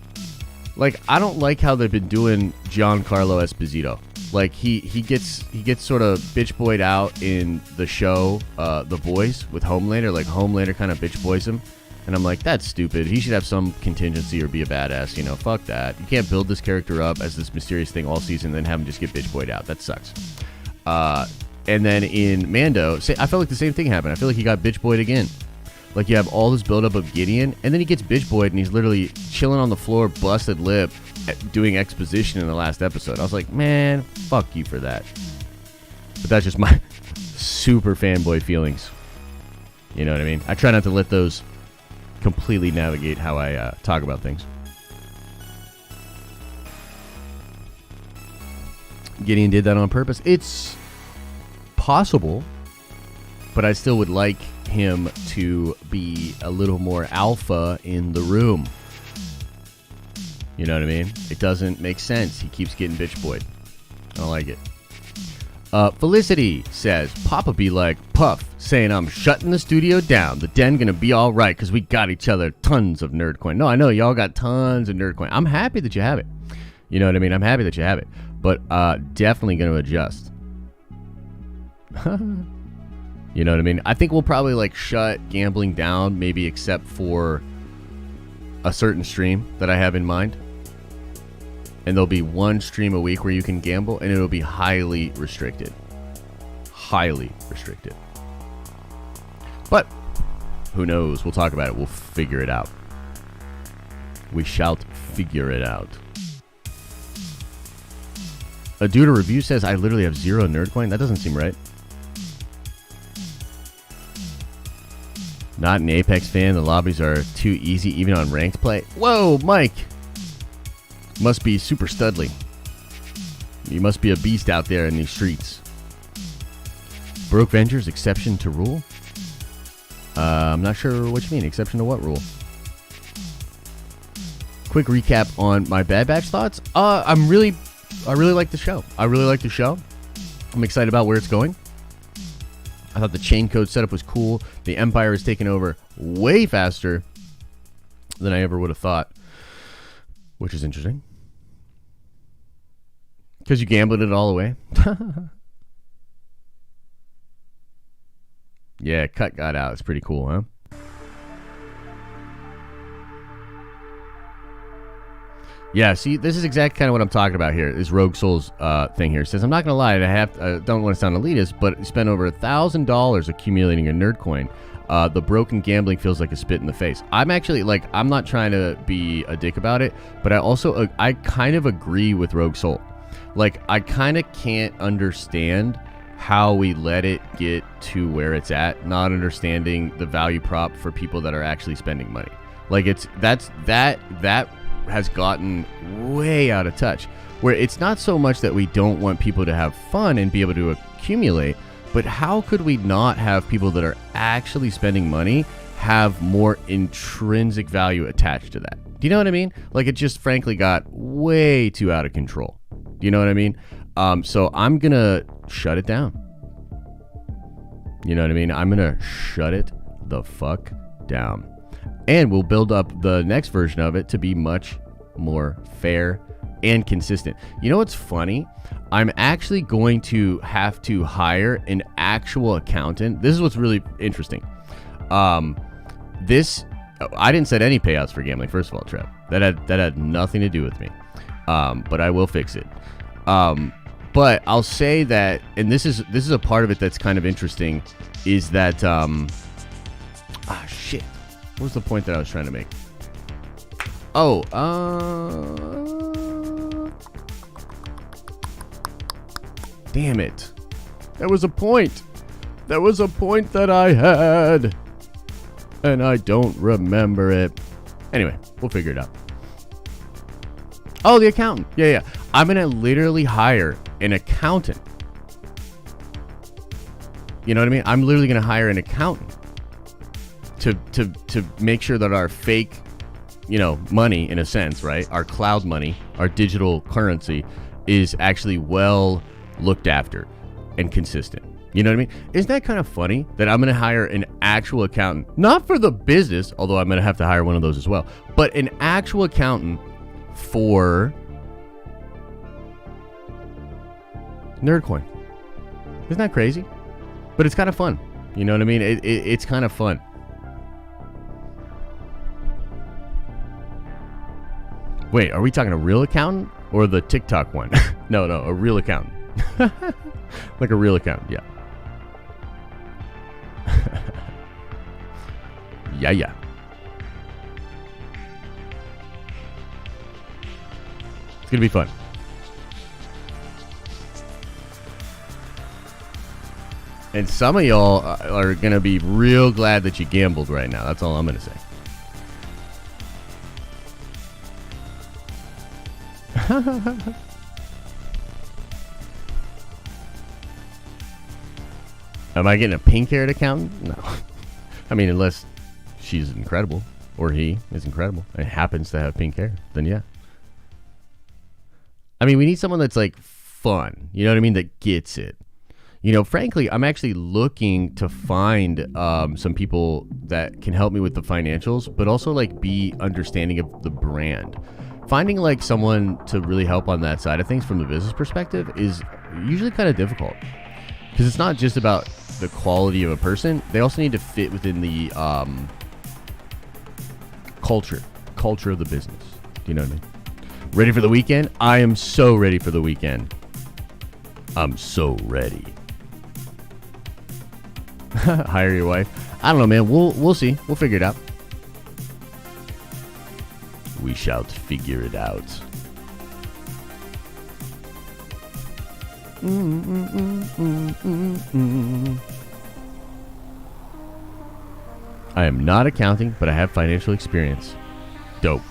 Like, I don't like how they've been doing Giancarlo Esposito. Like, he gets sort of bitch boyed out in the show, The Boys with Homelander. Like, Homelander kind of bitch boys him. And I'm like, that's stupid. He should have some contingency or be a badass. You know, fuck that. You can't build this character up as this mysterious thing all season and then have him just get bitch boyed out. That sucks. And then in Mando, I felt like the same thing happened. I feel like he got bitch boyed again. Like, you have all this buildup of Gideon, and then he gets bitch boyed, and he's literally chilling on the floor, busted lip, doing exposition in the last episode. I was like, man, fuck you for that. But that's just my super fanboy feelings. You know what I mean? I try not to let those completely navigate how I talk about things. Gideon did that on purpose. It's possible, but I still would like him to be a little more alpha in the room. You know what I mean? It doesn't make sense. He keeps getting bitch boyed. I don't like it. Felicity says, Papa be like, Puff, saying I'm shutting the studio down. The den gonna be all right because we got each other tons of nerd coin. No, I know y'all got tons of nerd coin. I'm happy that you have it. You know what I mean? I'm happy that you have it. But definitely gonna adjust. You know what I mean? I think we'll probably like shut gambling down, maybe except for a certain stream that I have in mind. And there'll be one stream a week where you can gamble, and it'll be highly restricted. Highly restricted. But who knows? We'll talk about it. We'll figure it out. We shall figure it out. A dude a review says I literally have 0 nerd coin. That doesn't seem right. Not an Apex fan. The lobbies are too easy, even on ranked play. Whoa, Mike. Must be super studly. You must be a beast out there in these streets. Broke Vengers, exception to rule? I'm not sure what you mean. Exception to what rule? Quick recap on my Bad Batch thoughts. I really like the show. I'm excited about where it's going. I thought the chain code setup was cool. The Empire is taking over way faster than I ever would have thought, which is interesting. Because you gambled it all away. Yeah, cut got out. It's pretty cool, huh? Yeah, see, this is exactly kind of what I'm talking about here. This Rogue Souls thing here. It says, I'm not going to lie, I don't want to sound elitist, but spent over $1,000 accumulating a nerd coin. The broken gambling feels like a spit in the face. I'm actually, like, I'm not trying to be a dick about it, but I kind of agree with Rogue Soul. Like, I kind of can't understand how we let it get to where it's at, not understanding the value prop for people that are actually spending money. Like, that has gotten way out of touch, where it's not so much that we don't want people to have fun and be able to accumulate, but how could we not have people that are actually spending money have more intrinsic value attached to that? Do you know what I mean? Like, it just frankly got way too out of control. Do you know what I mean? So I'm gonna shut it down. You know what I mean? I'm going to shut it the fuck down. And we'll build up the next version of it to be much more fair and consistent. You know what's funny? I'm actually going to have to hire an actual accountant. This is what's really interesting. I didn't set any payouts for gambling, first of all, Trev. That had nothing to do with me. But I will fix it. But I'll say that, and this is a part of it that's kind of interesting, is that shit. What was the point that I was trying to make? Damn it. That was a point. That was a point that I had. And I don't remember it. Anyway, we'll figure it out. Oh, the accountant. Yeah. I'm going to literally hire an accountant. You know what I mean? I'm literally going to hire an accountant to make sure that our fake, money, in a sense, right? Our cloud money, our digital currency is actually well looked after and consistent. You know what I mean? Isn't that kind of funny that I'm going to hire an actual accountant, not for the business, although I'm going to have to hire one of those as well, but an actual accountant for Nerdcoin. Isn't that crazy? But it's kind of fun. You know what I mean? It's kind of fun. Wait, are we talking a real accountant or the TikTok one? No, a real accountant. Like a real accountant, yeah. Yeah. It's gonna be fun. And some of y'all are gonna be real glad that you gambled right now. That's all I'm gonna say. Am I getting a pink-haired accountant? No. I mean, unless she's incredible, or he is incredible, and happens to have pink hair, then yeah. I mean, we need someone that's, like, fun. You know what I mean? That gets it. Frankly, I'm actually looking to find some people that can help me with the financials, but also, like, be understanding of the brand. Finding, like, someone to really help on that side of things from the business perspective is usually kind of difficult. Because it's not just about the quality of a person. They also need to fit within the culture of the business. Do you know what I mean? Ready for the weekend? I am so ready for the weekend. I'm so ready. Hire your wife. I don't know, man. We'll see. We'll figure it out. We shall figure it out. I am not accounting, but I have financial experience. Dope.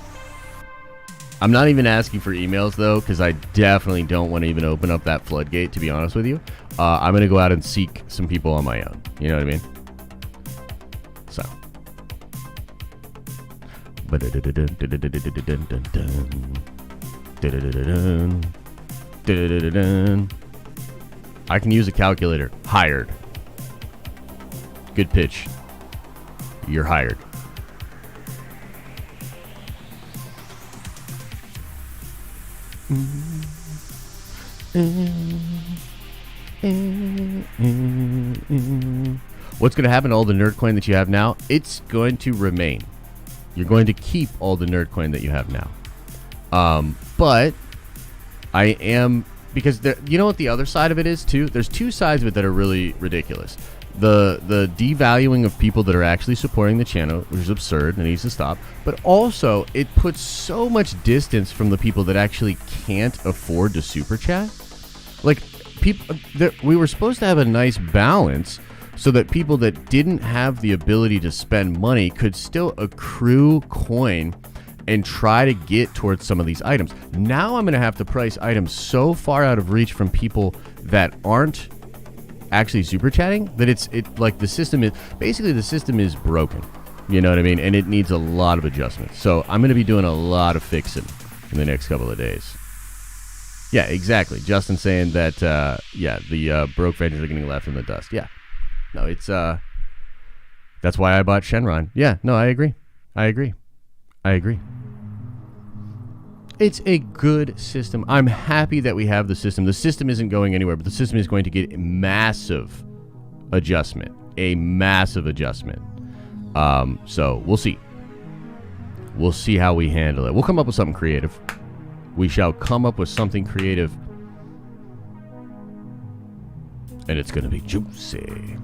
I'm not even asking for emails, though, because I definitely don't want to even open up that floodgate, to be honest with you. I'm going to go out and seek some people on my own. You know what I mean? So. I can use a calculator. Hired. Good pitch. You're hired. What's going to happen to all the nerd coin that you have now? It's going to remain. You're going to keep all the nerd coin that you have now. But I am, because you know what the other side of it is too? There's two sides of it that are really ridiculous. The devaluing of people that are actually supporting the channel, which is absurd and needs to stop. But also, it puts so much distance from the people that actually can't afford to super chat. Like, we were supposed to have a nice balance so that people that didn't have the ability to spend money could still accrue coin and try to get towards some of these items. Now I'm going to have to price items so far out of reach from people that aren't actually super chatting that the system is broken. You know what I mean? And it needs a lot of adjustments. So I'm going to be doing a lot of fixing in the next couple of days. Yeah, exactly. Justin saying that, the broke vendors are getting left in the dust. Yeah. No, it's that's why I bought Shenron. Yeah, no, I agree. It's a good system. I'm happy that we have the system. The system isn't going anywhere, but the system is going to get a massive adjustment. So we'll see. We'll see how we handle it. We'll come up with something creative. We shall come up with something creative. And it's going to be juicy.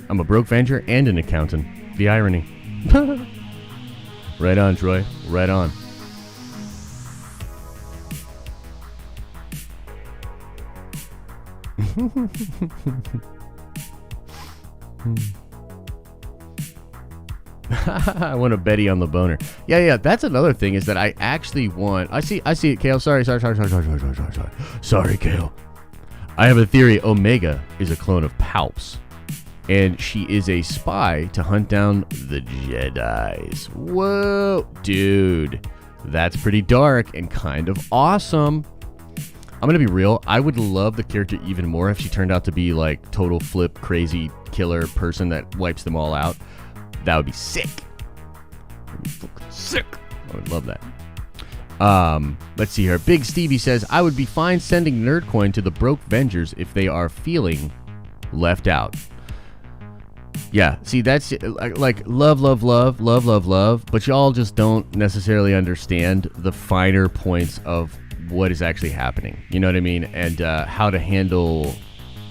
I'm a broke venture and an accountant. The irony. Right on, Troy. Right on. I want a Betty on the boner. Yeah. That's another thing is that I actually want. I see it, Kale. Sorry, Kale. I have a theory. Omega is a clone of Palps, and she is a spy to hunt down the Jedis. Whoa, dude, that's pretty dark and kind of awesome. I'm gonna be real. I would love the character even more if she turned out to be like total flip, crazy killer person that wipes them all out. That would be sick. Sick. I would love that. Let's see here. Big Stevie says, I would be fine sending Nerdcoin to the broke Vengers if they are feeling left out. Yeah, see, that's like love, but y'all just don't necessarily understand the finer points of what is actually happening. You know what I mean? And how to handle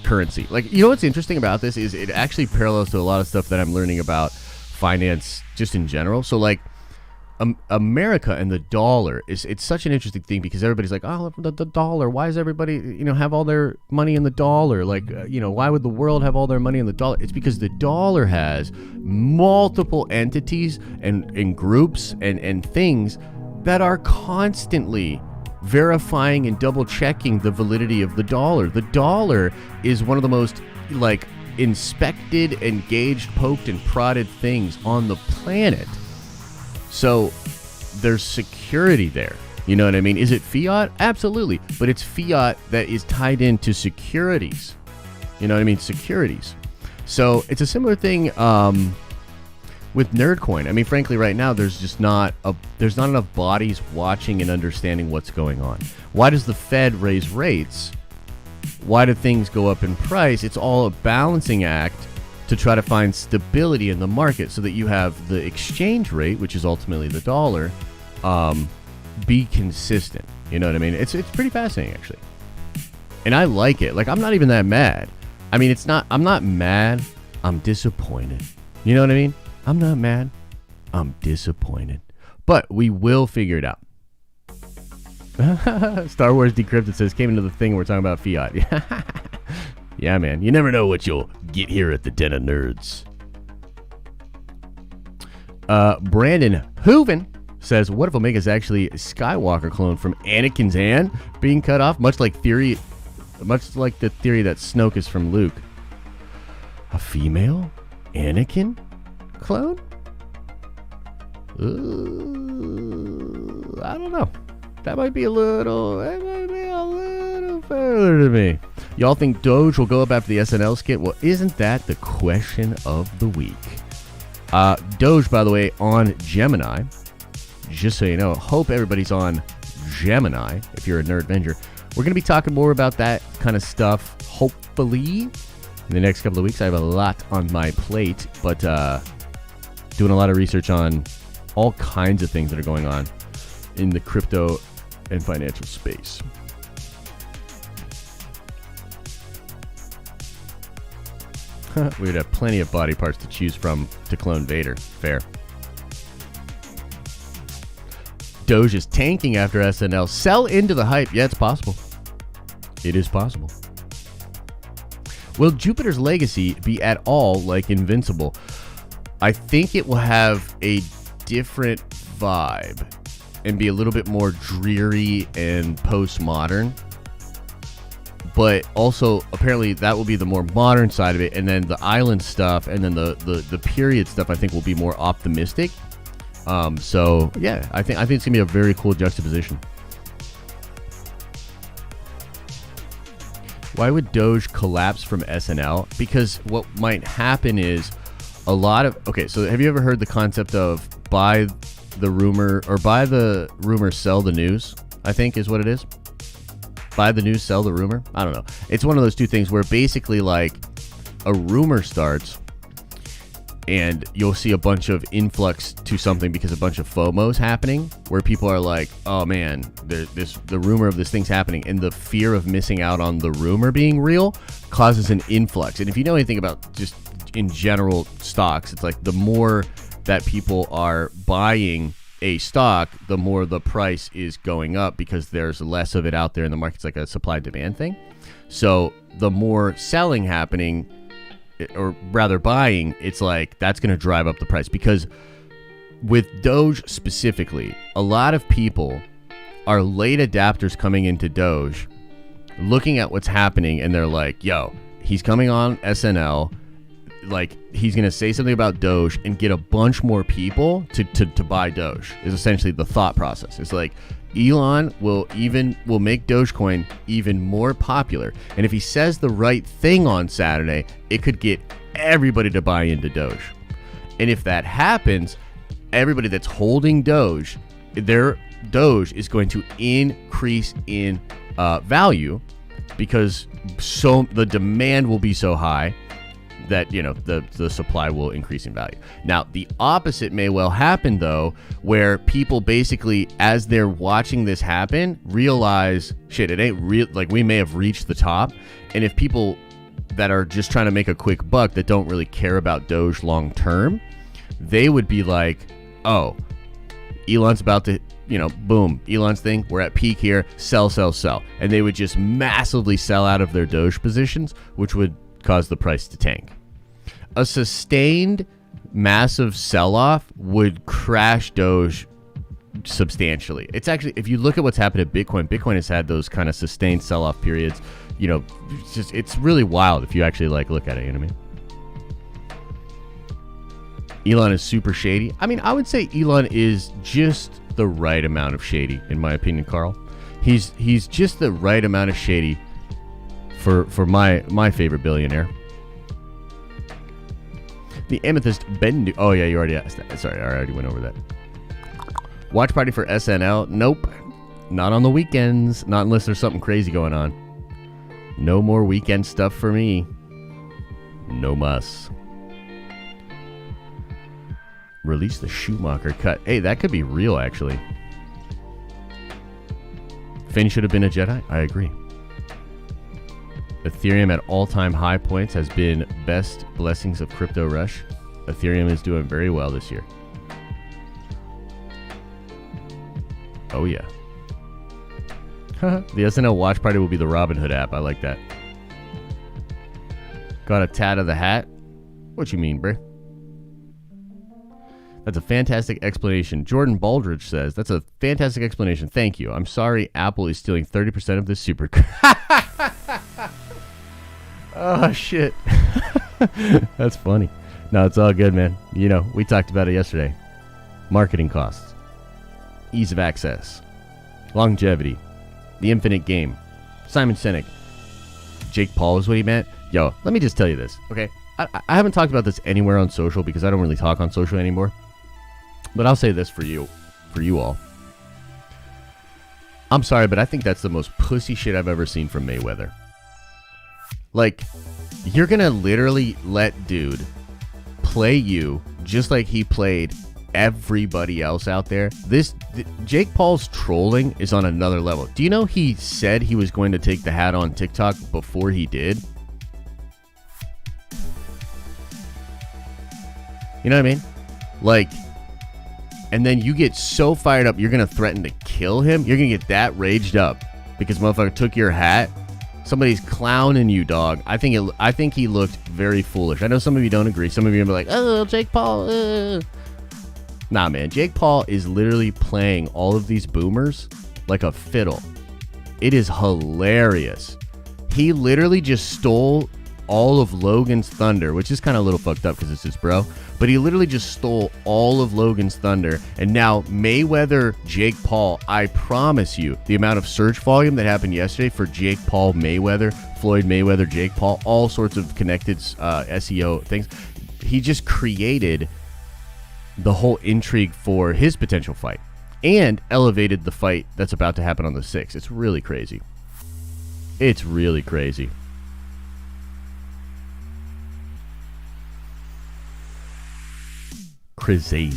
currency. Like, you know what's interesting about this is it actually parallels to a lot of stuff that I'm learning about finance just in general. So like America and the dollar it's such an interesting thing because everybody's like, oh, the dollar, why does everybody have all their money in the dollar? Like why would the world have all their money in the dollar? It's because the dollar has multiple entities and groups and things that are constantly verifying and double checking the validity of the dollar. The dollar is one of the most like inspected, engaged, poked, and prodded things on the planet. So there's security there. You know what I mean? Is it fiat? Absolutely. But it's fiat that is tied into securities. You know what I mean? Securities. So it's a similar thing with Nerdcoin. I mean, frankly, right now there's not enough bodies watching and understanding what's going on. Why does the Fed raise rates? Why do things go up in price? It's all a balancing act to try to find stability in the market so that you have the exchange rate, which is ultimately the dollar, be consistent. You know what I mean? It's pretty fascinating, actually. And I like it. Like, I'm not even that mad. I mean, I'm not mad. I'm disappointed. You know what I mean? I'm not mad. I'm disappointed. But we will figure it out. Star Wars Decrypted says, came into the thing we're talking about fiat. Yeah, man. You never know what you'll get here at the Den of Nerds. Brandon Hooven says, what if Omega's actually a Skywalker clone from Anakin's hand being cut off? Much like the theory that Snoke is from Luke. A female Anakin clone? I don't know. That might be a little further to me. Y'all think Doge will go up after the SNL skit? Well, isn't that the question of the week? Doge, by the way, on Gemini. Just so you know, hope everybody's on Gemini if you're a Nerd Avenger. We're going to be talking more about that kind of stuff, hopefully, in the next couple of weeks. I have a lot on my plate, but doing a lot of research on all kinds of things that are going on in the crypto and financial space. We would have plenty of body parts to choose from to clone Vader. Fair. Doge is tanking after SNL. Sell into the hype. Yeah, it's possible. It is possible. Will Jupiter's Legacy be at all like Invincible? I think it will have a different vibe and be a little bit more dreary and postmodern. But also, apparently, that will be the more modern side of it. And then the island stuff and then the period stuff, I think, will be more optimistic. So, yeah, I think it's going to be a very cool juxtaposition. Why would Doge collapse from SNL? Because what might happen is a lot of... Okay, so have you ever heard the concept of buy the rumor, sell the news, I think is what it is? Buy the news, sell the rumor? I don't know. It's one of those two things where basically like a rumor starts and you'll see a bunch of influx to something because a bunch of FOMO's happening where people are like, oh man, the rumor of this thing's happening, and the fear of missing out on the rumor being real causes an influx. And if you know anything about just in general stocks, it's like the more that people are buying a stock, the more the price is going up because there's less of it out there in the market. It's like a supply demand thing. So the more selling happening, or rather buying, it's like that's going to drive up the price. Because with Doge specifically, a lot of people are late adapters coming into Doge, looking at what's happening, and they're like, yo, he's coming on SNL, like he's going to say something about Doge and get a bunch more people to buy Doge, is essentially the thought process. It's like Elon will make Dogecoin even more popular, and if he says the right thing on Saturday, it could get everybody to buy into Doge. And if that happens, everybody that's holding Doge, their Doge is going to increase in value because the demand will be so high that, you know, the supply will increase in value. Now, the opposite may well happen, though, where people basically, as they're watching this happen, realize, shit, it ain't real. Like, we may have reached the top. And if people that are just trying to make a quick buck that don't really care about Doge long term, they would be like, oh, Elon's about to, you know, boom, Elon's thing, we're at peak here, sell. And they would just massively sell out of their Doge positions, which would cause the price to tank. A sustained massive sell-off would crash Doge substantially. It's actually, if you look at what's happened at Bitcoin has had those kind of sustained sell-off periods. You know, it's really wild if you actually like look at it, you know what I mean? Elon is super shady. I mean, I would say Elon is just the right amount of shady, in my opinion, Carl. He's just the right amount of shady for my favorite billionaire. The Amethyst Bendu. Oh yeah, you already asked that. Sorry, I already went over that. Watch party for SNL? Nope. Not on the weekends. Not unless there's something crazy going on. No more weekend stuff for me. No muss. Release the Schumacher cut. Hey, that could be real, actually. Finn should have been a Jedi? I agree. Ethereum at all-time high points has been best blessings of crypto rush. Ethereum is doing very well this year. Oh yeah. The SNL watch party will be the Robinhood app. I like that. Got a tat of the hat? What you mean, bruh? That's a fantastic explanation. Jordan Baldridge says, that's a fantastic explanation. Thank you. I'm sorry Apple is stealing 30% of this super... Oh, shit. That's funny. No, it's all good, man. You know, we talked about it yesterday. Marketing costs. Ease of access. Longevity. The infinite game. Simon Sinek. Jake Paul is what he meant. Yo, let me just tell you this, okay? I haven't talked about this anywhere on social because I don't really talk on social anymore. But I'll say this for you all. I'm sorry, but I think that's the most pussy shit I've ever seen from Mayweather. Like, you're going to literally let dude play you just like he played everybody else out there. Jake Paul's trolling is on another level. Do you know he said he was going to take the hat on TikTok before he did? You know what I mean? Like, and then you get so fired up, you're going to threaten to kill him. You're going to get that raged up because motherfucker took your hat. Somebody's clowning you, dog. I think he looked very foolish. I know some of you don't agree. Some of you are like, oh, Jake Paul. Nah, man. Jake Paul is literally playing all of these boomers like a fiddle. It is hilarious. He literally just stole all of Logan's thunder, which is kind of a little fucked up because it's his bro. But he literally just stole all of Logan's thunder. And now Mayweather, Jake Paul, I promise you, the amount of search volume that happened yesterday for Jake Paul Mayweather Floyd Mayweather, Jake Paul, all sorts of connected SEO things. He just created the whole intrigue for his potential fight and elevated the fight that's about to happen on the 6th. It's really crazy. It's really crazy. Crazy.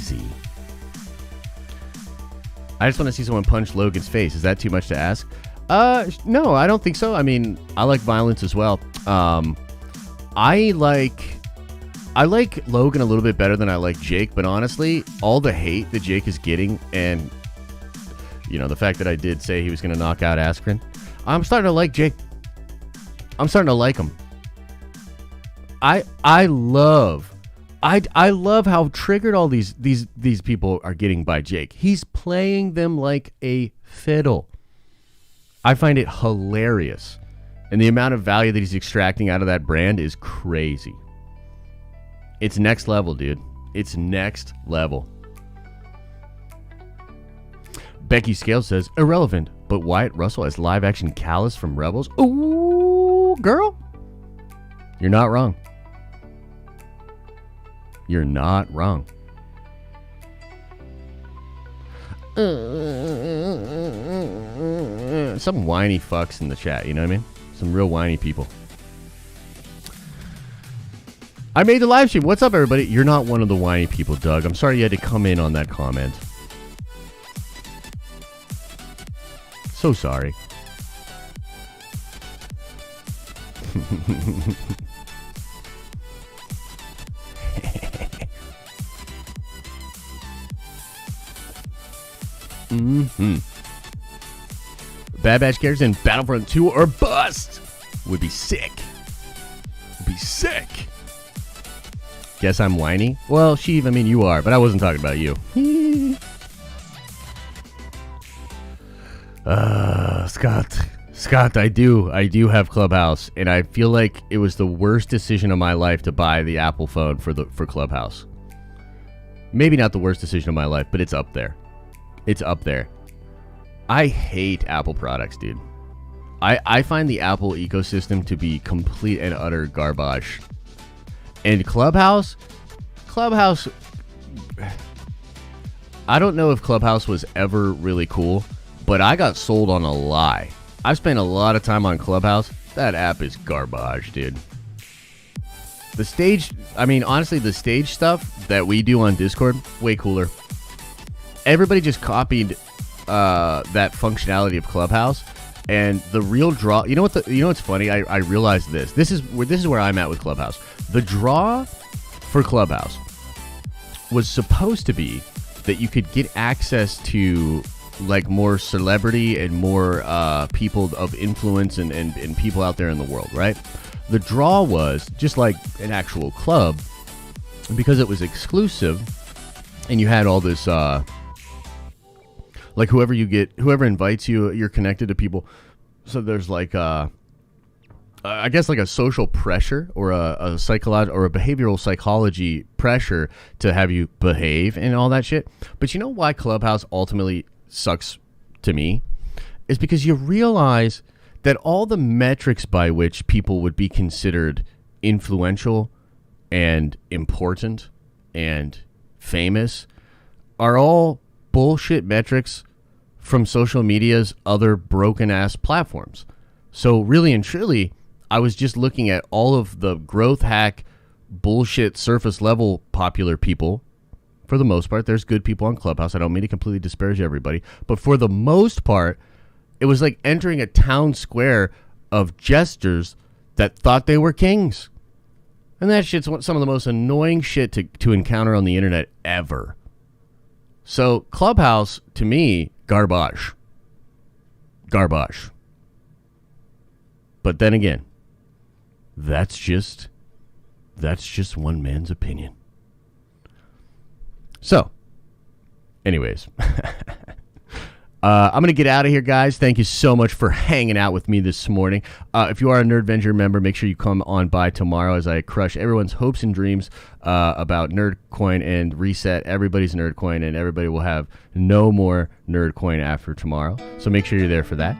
I just want to see someone punch Logan's face. Is that too much to ask? No, I don't think so. I mean, I like violence as well. I like Logan a little bit better than I like Jake, but honestly, all the hate that Jake is getting, and you know, the fact that I did say he was going to knock out Askren, I'm starting to like Jake. I'm starting to like him. I love how triggered all these people are getting by Jake. He's playing them like a fiddle. I find it hilarious. And the amount of value that he's extracting out of that brand is crazy. It's next level, dude. It's next level. Becky Scales says, irrelevant, but Wyatt Russell as live-action Callus from Rebels? Ooh, girl. You're not wrong. You're not wrong. Some whiny fucks in the chat, you know what I mean? Some real whiny people. I made the live stream. What's up, everybody? You're not one of the whiny people, Doug. I'm sorry you had to come in on that comment. So sorry. Bad Batch characters in Battlefront 2 or bust. Would be sick. Would be sick. Guess I'm whiny? Well, Sheev, I mean, you are, but I wasn't talking about you. Scott, I do have Clubhouse, and I feel like it was the worst decision of my life to buy the Apple phone for Clubhouse. Maybe not the worst decision of my life, but it's up there. It's up there. I hate Apple products, dude. I find the Apple ecosystem to be complete and utter garbage. And Clubhouse, I don't know if Clubhouse was ever really cool, but I got sold on a lie. I've spent a lot of time on Clubhouse. That app is garbage, dude. The stage, I mean, honestly, the stage stuff that we do on Discord, way cooler. Everybody just copied that functionality of Clubhouse, and the real draw. You know what's funny? I realized this. This is where I'm at with Clubhouse. The draw for Clubhouse was supposed to be that you could get access to like more celebrity and more people of influence and people out there in the world, right? The draw was just like an actual club because it was exclusive, and you had all this. Like whoever invites you, you're connected to people. So there's like, I guess like a social pressure or a psychological or a behavioral psychology pressure to have you behave and all that shit. But you know why Clubhouse ultimately sucks to me? Is because you realize that all the metrics by which people would be considered influential and important and famous are all bullshit metrics from social media's other broken ass platforms. So really and truly, I was just looking at all of the growth hack bullshit surface level popular people. For the most part, there's good people on Clubhouse. I don't mean to completely disparage everybody, but for the most part, it was like entering a town square of jesters that thought they were kings. And that shit's some of the most annoying shit to encounter on the internet ever. So Clubhouse, to me, garbage. Garbage. But then again, that's just one man's opinion. So, anyways, I'm going to get out of here, guys. Thank you so much for hanging out with me this morning. If you are a Nerdventure member, make sure you come on by tomorrow as I crush everyone's hopes and dreams about Nerdcoin and reset everybody's Nerdcoin, and everybody will have no more Nerdcoin after tomorrow. So make sure you're there for that.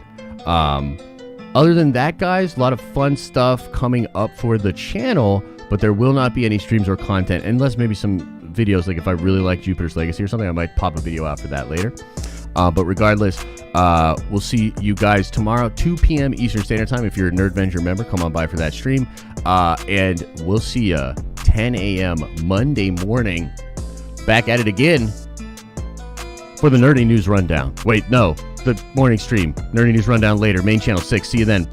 Other than that, guys, a lot of fun stuff coming up for the channel, but there will not be any streams or content unless maybe some videos. Like if I really like Jupiter's Legacy or something, I might pop a video out for that later. But regardless, we'll see you guys tomorrow, 2 p.m. Eastern Standard Time. If you're a Nerdventure member, come on by for that stream. And we'll see you 10 a.m. Monday morning. Back at it again for the Nerdy News Rundown. Wait, no, the morning stream. Nerdy News Rundown later. Main channel 6. See you then.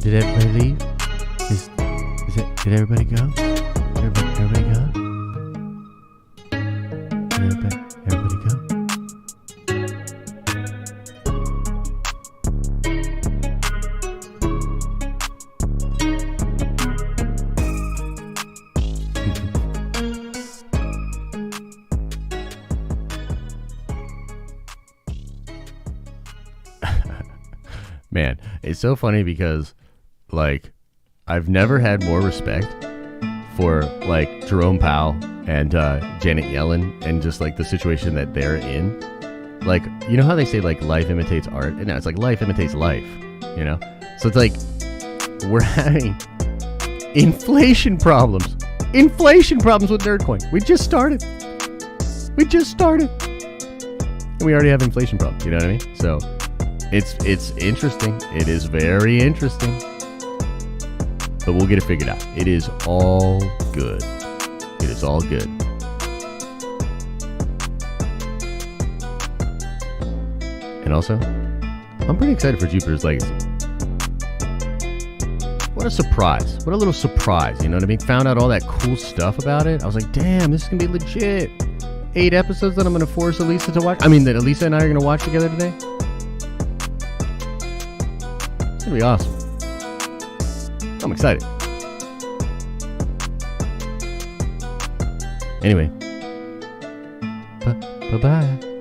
Did everybody leave? Did everybody go? Everybody go? Did everybody go? Man, it's so funny because, like, I've never had more respect for, like, Jerome Powell and Janet Yellen and just, like, the situation that they're in. Like, you know how they say, like, life imitates art? And now it's like life imitates life, you know? So it's like we're having inflation problems. Inflation problems with Nerdcoin. We just started. And we already have inflation problems, you know what I mean? So it's interesting. It is very interesting. But we'll get it figured out. It is all good. It is all good. And also, I'm pretty excited for Jupiter's Legacy. What a surprise. What a little surprise, you know what I mean? Found out all that cool stuff about it. I was like, damn, this is going to be legit. 8 episodes that I'm going to force Elisa to watch. I mean, that Elisa and I are going to watch together today. It's going to be awesome. I'm excited. Anyway. Bye-bye.